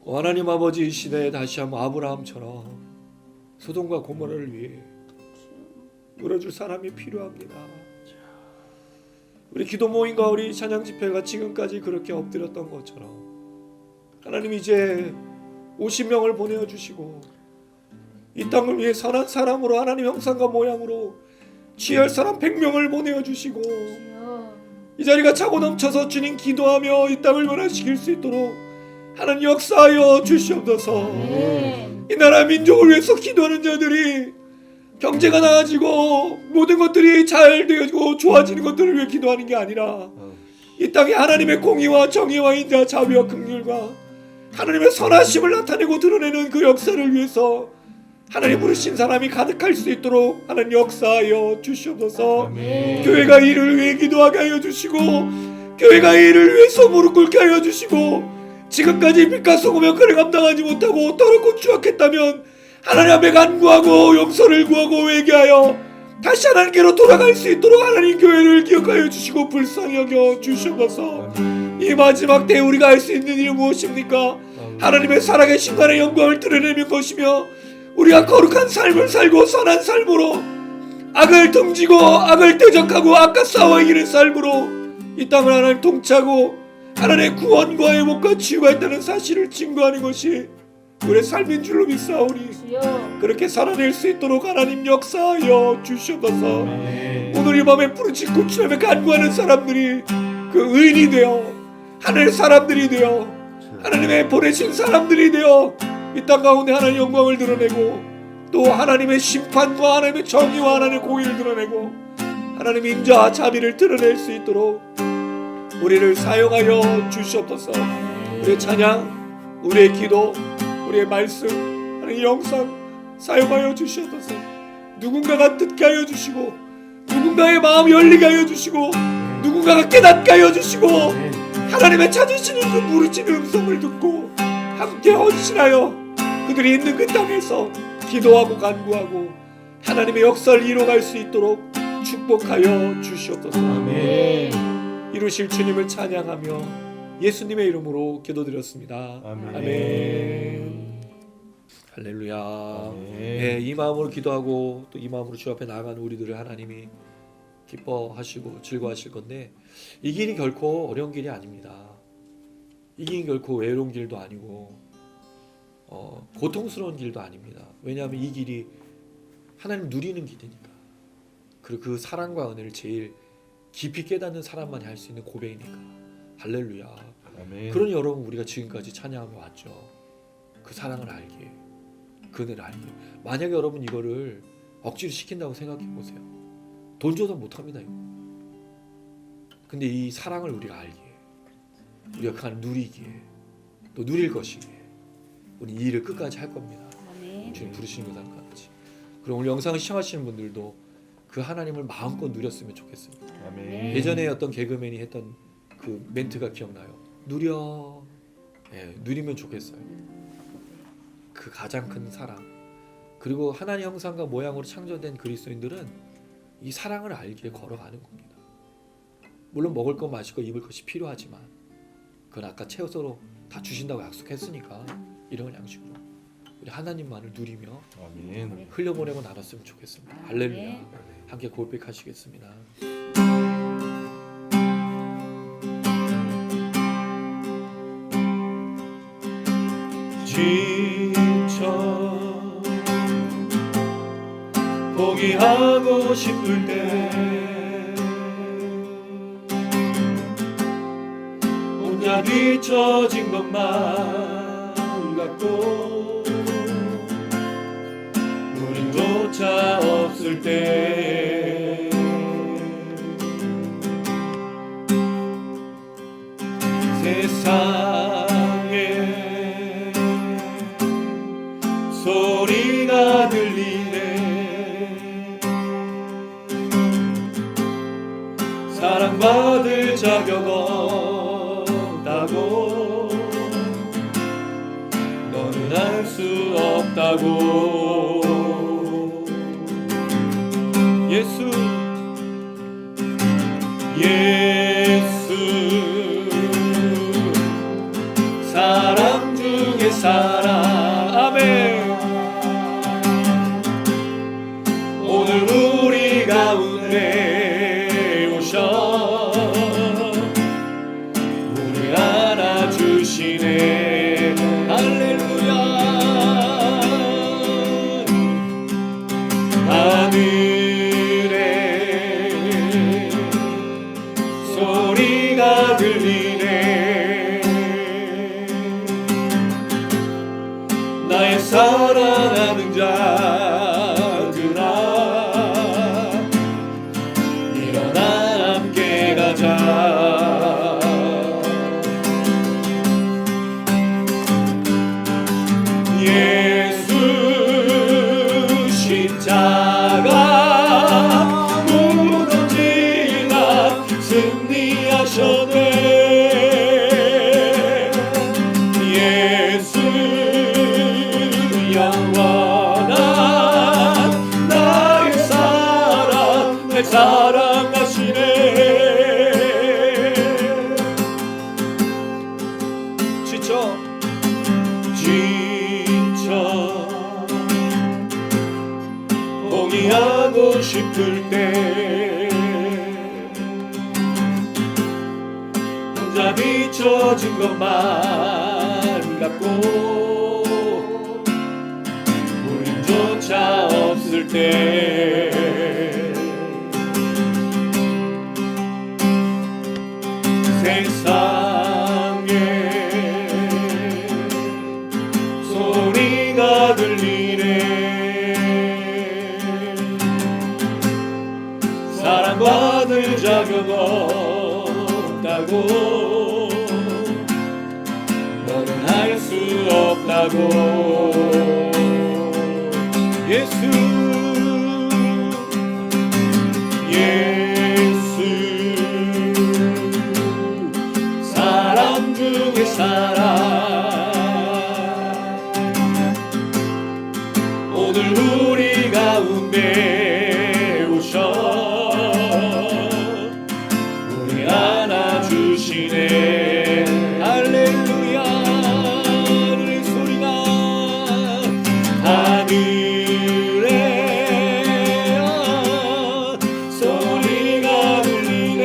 하나님 아버지 이 시대에 다시 한번 아브라함처럼 소돔과 고모라를 위해 물어줄 사람이 필요합니다. 우리 기도 모임과 우리 찬양 집회가 지금까지 그렇게 엎드렸던 것처럼 하나님 이제 50명을 보내주시고 이 땅을 위해 선한 사람으로 하나님 형상과 모양으로 취할 사람 100명을 보내주시고 주여. 이 자리가 차고 넘쳐서 주님 기도하며 이 땅을 변화시킬 수 있도록 하나님 역사하여 주시옵소서. 아멘. 이 나라 민족을 위해서 기도하는 자들이 경제가 나아지고 모든 것들이 잘 되고 좋아지는 것들을 위해 기도하는 게 아니라 이 땅에 하나님의 공의와 정의와 인자 자비와 긍휼과 하나님의 선하심을 나타내고 드러내는 그 역사를 위해서 하나님 부르신 사람이 가득할 수 있도록 하나님 역사하여 주시옵소서. 아멘. 교회가 이를 위해 기도하게 하여 주시고 교회가 이를 위해서 무릎 꿇게 하여 주시고 지금까지 빛과 소금 역할을 감당하지 못하고 더럽고 추악했다면 하나님 앞에 간구하고 용서를 구하고 회개하여 다시 하나님께로 돌아갈 수 있도록 하나님 교회를 기억하여 주시고 불쌍히 여겨 주시옵소서. 이 마지막 때 우리가 할 수 있는 일은 무엇입니까? 하나님의 살아계신 간의 영광을 드러내는 것이며 우리가 거룩한 삶을 살고 선한 삶으로 악을 등지고 악을 대적하고 악과 싸워 이기는 삶으로 이 땅을 하나님 통치하고 하나님의 구원과 회복과 치유가 있다는 사실을 증거하는 것이 우리의 삶인 줄로 믿사오니 주여. 그렇게 살아낼 수 있도록 하나님 역사하여 주시옵소서. 오늘 이 밤에 부르짖고 주님의 간구하는 사람들이 그 의인이 되어 하늘의 사람들이 되어 하나님의 보내신 사람들이 되어 이 땅 가운데 하나님의 영광을 드러내고 또 하나님의 심판과 하나님의 정의와 하나님의 공의를 드러내고 하나님의 인자와 자비를 드러낼 수 있도록 우리를 사용하여 주시옵소서. 우리의 찬양, 우리의 기도, 우리의 말씀, 하나님의 영상 사용하여 주시옵소서. 누군가가 듣게 하여 주시고 누군가의 마음 열리게 하여 주시고 누군가가 깨닫게 하여 주시고 하나님의 찾으시는 그 부르짖는 음성을 듣고 함께 헌신하여 그들이 있는 그 땅에서 기도하고 간구하고 하나님의 역사를 이뤄갈 수 있도록 축복하여 주시옵소서. 아멘. 이루실 주님을 찬양하며 예수님의 이름으로 기도드렸습니다. 아멘. 할렐루야. 네, 이 마음으로 기도하고 또 이 마음으로 주 앞에 나아가는 우리들을 하나님이 기뻐하시고 즐거워하실 건데 이 길이 결코 어려운 길이 아닙니다. 이 길이 결코 외로운 길도 아니고 고통스러운 길도 아닙니다. 왜냐하면 이 길이 하나님 누리는 길이니까. 그리고 그 사랑과 은혜를 제일 깊이 깨닫는 사람만이 할 수 있는 고백이니까. 할렐루야. 아멘. 그러니 여러분 우리가 지금까지 찬양하며 왔죠. 그 사랑을 알기에, 그 은혜를 알기에. 만약에 여러분 이거를 억지로 시킨다고 생각해 보세요. 돈 줘도 못합니다 이거. 근데 이 사랑을 우리가 알기에, 우리가 그 안을 누리기에, 또 누릴 것이기에 우리 이 일을 끝까지 할 겁니다. 아멘. 주님 부르시는 것과 같이. 그럼 오늘 영상을 시청하시는 분들도 그 하나님을 마음껏 누렸으면 좋겠습니다. 아멘. 예전에 어떤 개그맨이 했던 그 멘트가 기억나요. 누려. 예, 누리면 좋겠어요. 그 가장 큰 사랑. 그리고 하나님 형상과 모양으로 창조된 그리스도인들은 이 사랑을 알기에 걸어가는 겁니다. 물론 먹을 것 마실 것 입을 것이 필요하지만 그건 아까 채워서 다 주신다고 약속했으니까 이런 양식으로 우리 하나님만을 누리며 아멘. 흘려보내고 나눴으면 좋겠습니다. 할렐루야. 아멘. 함께 고백하시겠습니다. 지쳐 포기하고 싶을 때 혼자 뒤처진 것만 같고 우린조차 없을 때 세상에 소리가 들리네. 사랑받을 자격 없다고, 너는 알 수 없다고. 예수 사랑 중에 사랑. 아멘. 오늘 우리 가운데 오셔 우리 안아주시네. 할렐루야. 하늘에 소리가 들리네. 나의 사랑하는 자들아, 일어나 함께 가자. 예수 십자가 무너지나 승리하셨네. 예수 영원한 나의 사랑, 내 사랑하시네. 지쳐 포기하고 싶을 때, 혼자 비춰진 것만 같고 우린조차 없을 때, 세상에 소리가 들리네. 사랑받을 자격 없다고, 너는 할 수 없다고. 예수 사랑 중에 사랑. 오늘 우리 가운데 오셔 우리 안아주시네. 할렐루야. 하늘의 소리가 하늘에 소리가 들리네.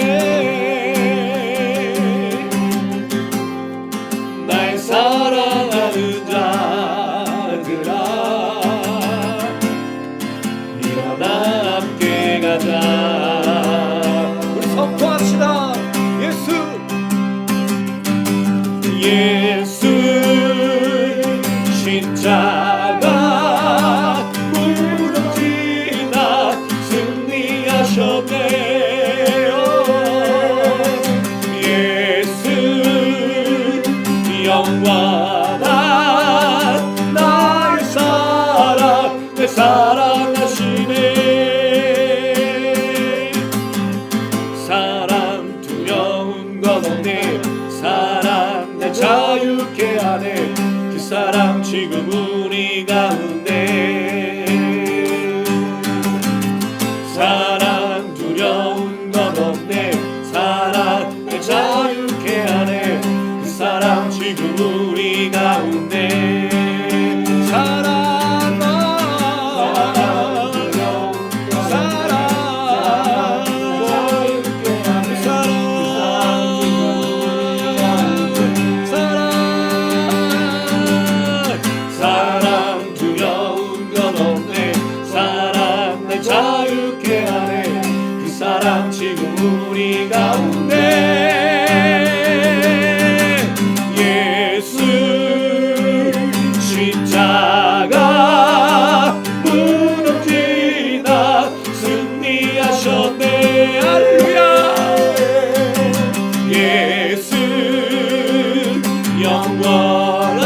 날 사랑하는 자들아, 일어나 함께 가자. 우리 선포합시다. 예수 십자가 무너지나 승리하셨네. 예수 영원한 나의 사랑, 내 사랑하시네. 사랑 두려운 건 없네. 사랑 날 자유케 하네. 그 사랑 지금 우리 가운데. 사랑 두려운 건 없네. 사랑 날 자유케 하네. 그 사랑 지금 우리 가운데. 사랑 지금 우리 가운데. 예수 영원한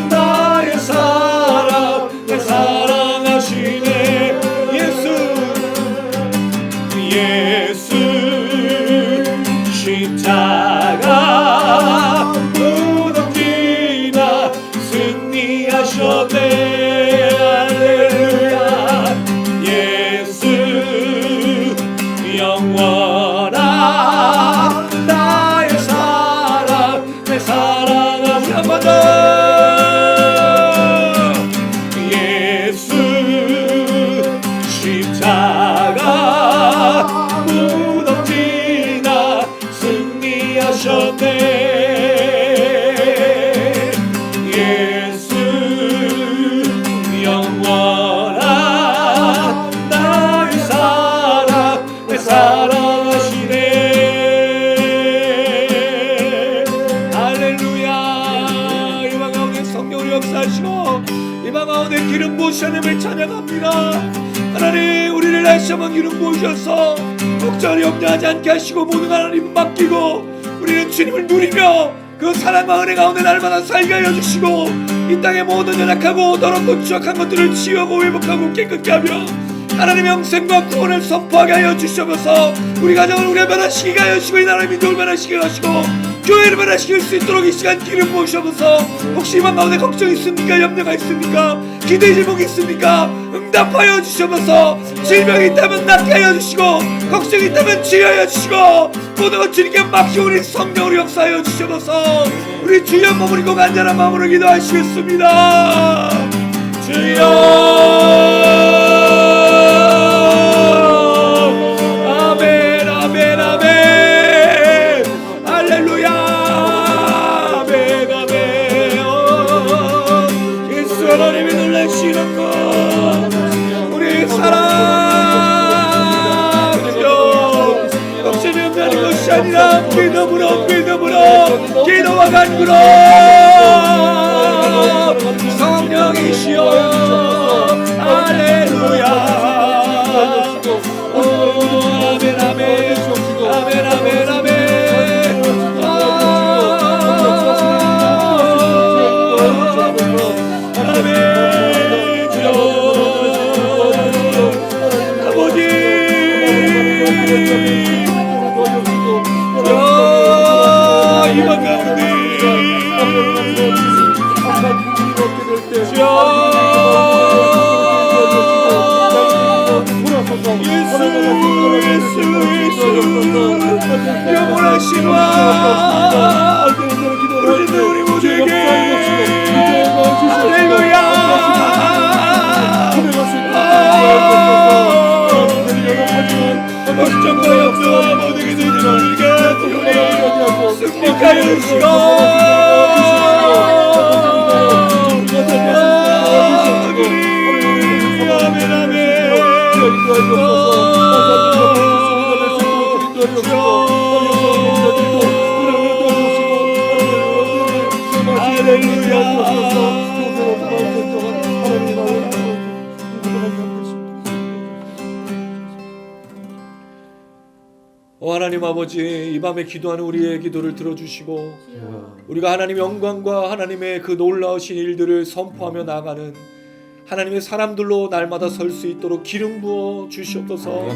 나의 사랑 내 사랑하시네 예수 십자가 무덤지나 승리하셨네 할렐루야 예수 영원한 나의 사랑 내 사랑하시 한번 더 예수 십자가 무덤지나 승리하셨네 예수 영원한 나의 사랑 내 사랑하시네 할렐루야 이방 가운데 성령으로 역사하시고 이방 가운데 기름 부으신 하나님을 찬양합니다 하나님 우리를 다시 한번 기름 부으셔서 걱정을 염려하지 않게 하시고 모든 하나님 맡기고 우리는 주님을 누리며 그 사랑과 은혜 가운데 날마다 살게 하여 주시고 이 땅의 모든 연약하고 더럽고 추악한 것들을 치유하고 회복하고 깨끗게 하며 하나님의 영생과 구원을 선포하게 하여 주시옵소서 우리 가정을 우리가 변화시키게 하여 주시고 이 나라의 민족을 변화시키게 하시고 교회를 변화시킬 수 있도록 이 시간 기름 부으시옵소서 혹시 이만 가운데 걱정 있습니까? 염려가 있습니까? 기도의 제목이 있습니까? 응답하여 주시옵소서 질병이 있다면 낫게 하여 주시고 걱정이 있다면 치유하여 주시고 모든 것 주님께 맡기고 우리 성령으로 역사하여 주시옵소서 우리 주여 머무르고 간절한 마음으로 기도하시겠습니다 주여 아멘 아멘 아멘 할렐루야 아멘 아멘 예수 하나님이 놀라시는 것 우리 사랑하여 걱정이 없는 것이 아니라 믿음으로 기도와 간구로 성령이시여 할렐루야 아멘 아멘 아멘 아멘 아멘 아버지 이방 가운데 예수 영원하신 왕 우리 모두에게 할렐루야 걱정과 염려와 모든 기도를 우리가 승리하여 주시고 아멘 아멘 하나님 아버지 이 밤에 기도하는 우리의 기도를 들어주시고 우리가 하나님의 영광과 하나님의 그 놀라우신 일들을 선포하며 나아가는 하나님의 사람들로 날마다 설 수 있도록 기름 부어 주시옵소서.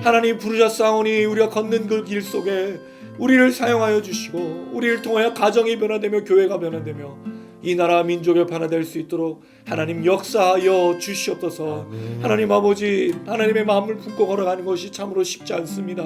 하나님 부르셨사오니 우리가 걷는 그 길 속에 우리를 사용하여 주시고 우리를 통하여 가정이 변화되며 교회가 변화되며 이 나라 민족이 변화될 수 있도록 하나님 역사하여 주시옵소서. 하나님 아버지 하나님의 마음을 품고 걸어가는 것이 참으로 쉽지 않습니다.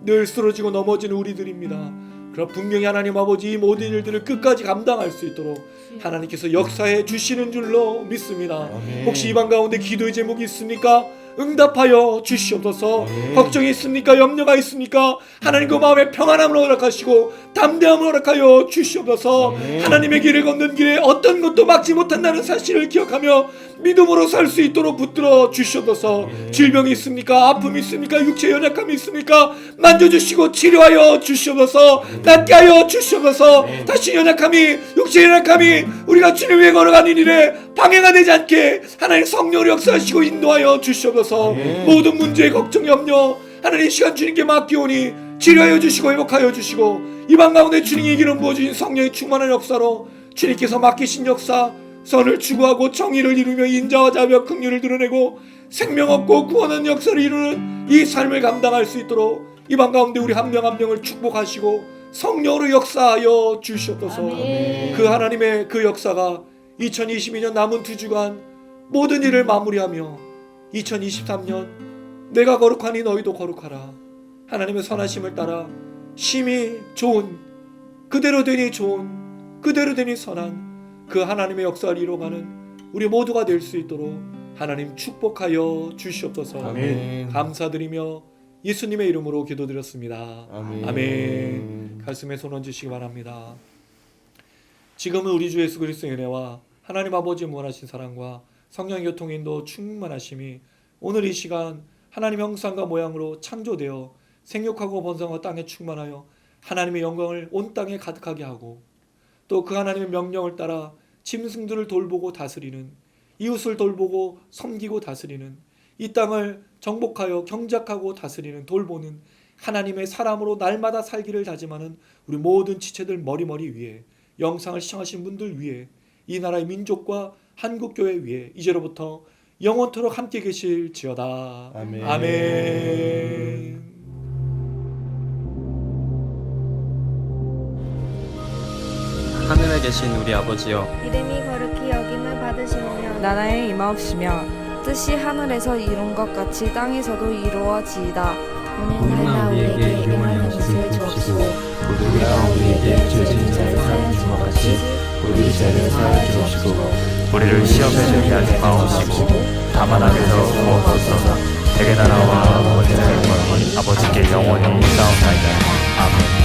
늘 쓰러지고 넘어지는 우리들입니다. 그러나 분명히 하나님 아버지 이 모든 일들을 끝까지 감당할 수 있도록 하나님께서 역사해 주시는 줄로 믿습니다. 혹시 이방 가운데 기도의 제목이 있습니까? 응답하여 주시옵소서. 걱정이 있습니까? 염려가 있습니까? 하나님 그 마음에 평안함을 허락하시고 담대함을 허락하여 주시옵소서. 하나님의 길을 걷는 길에 어떤 것도 막지 못한다는 사실을 기억하며 믿음으로 살 수 있도록 붙들어 주시옵소서. 질병이 있습니까? 아픔이 있습니까? 육체 연약함이 있습니까? 만져주시고 치료하여 주시옵소서. 낫게 하여 주시옵소서. 다시 연약함이 육체 연약함이 우리가 주님 위해 걸어가는 일에 방해가 되지 않게 하나님 성령으로 역사하시고 인도하여 주시옵소서. 모든 문제 걱정 염려 하나님 시간 주님께 맡기오니 치료하여 주시고 회복하여 주시고 이방 가운데 주님이 이기는 부어주신 성령의 충만한 역사로 주님께서 맡기신 역사, 선을 추구하고 정의를 이루며 인자와 자비와 긍휼을 드러내고 생명 없고 구원한 역사를 이루는 이 삶을 감당할 수 있도록 이방 가운데 우리 한 명 한 명을 축복하시고 성령으로 역사하여 주시옵소서. 아멘. 그 하나님의 그 역사가 2022년 남은 2주간 모든 일을 마무리하며 2023년 내가 거룩하니 너희도 거룩하라. 하나님의 선하심을 따라 심히 좋은, 그대로 되니 좋은, 그대로 되니 선한 그 하나님의 역사를 이뤄가는 우리 모두가 될 수 있도록 하나님 축복하여 주시옵소서. 아멘. 감사드리며 예수님의 이름으로 기도드렸습니다. 아멘. 아멘. 가슴에 손 얹으시기 바랍니다. 지금은 우리 주 예수 그리스도의 은혜와 하나님 아버지의 무한하신 사랑과 성령의 교통인도 충만하심이 오늘 이 시간 하나님의 형상과 모양으로 창조되어 생육하고 번성하고 땅에 충만하여 하나님의 영광을 온 땅에 가득하게 하고 또 그 하나님의 명령을 따라 짐승들을 돌보고 다스리는, 이웃을 돌보고 섬기고 다스리는, 이 땅을 정복하여 경작하고 다스리는, 돌보는 하나님의 사람으로 날마다 살기를 다짐하는 우리 모든 지체들 머리머리 위에, 영상을 시청하신 분들 위에, 이 나라의 민족과 한국교회 위에 이제로부터 영원토록 함께 계실지어다. 아멘. 아멘. 하늘에 계신 우리 아버지여, 이름이 거룩히 여김을 받으시오며 나라에 임하옵시며 뜻이 하늘에서 이룬 것 같이 땅에서도 이루어지이다. 오늘날 우리에게 일용할 것을 주옵시고 우리가 우리에게 죄진 자를 사하여 준 것 같이 우리 죄를 사하여 주옵시고 우리를 시험에 들게 하지 마옵시고 다만 악에서 구하옵소서. 대개 나라와 원죄와 영광이 아버지께 영원히 있사옵나이다. 아멘.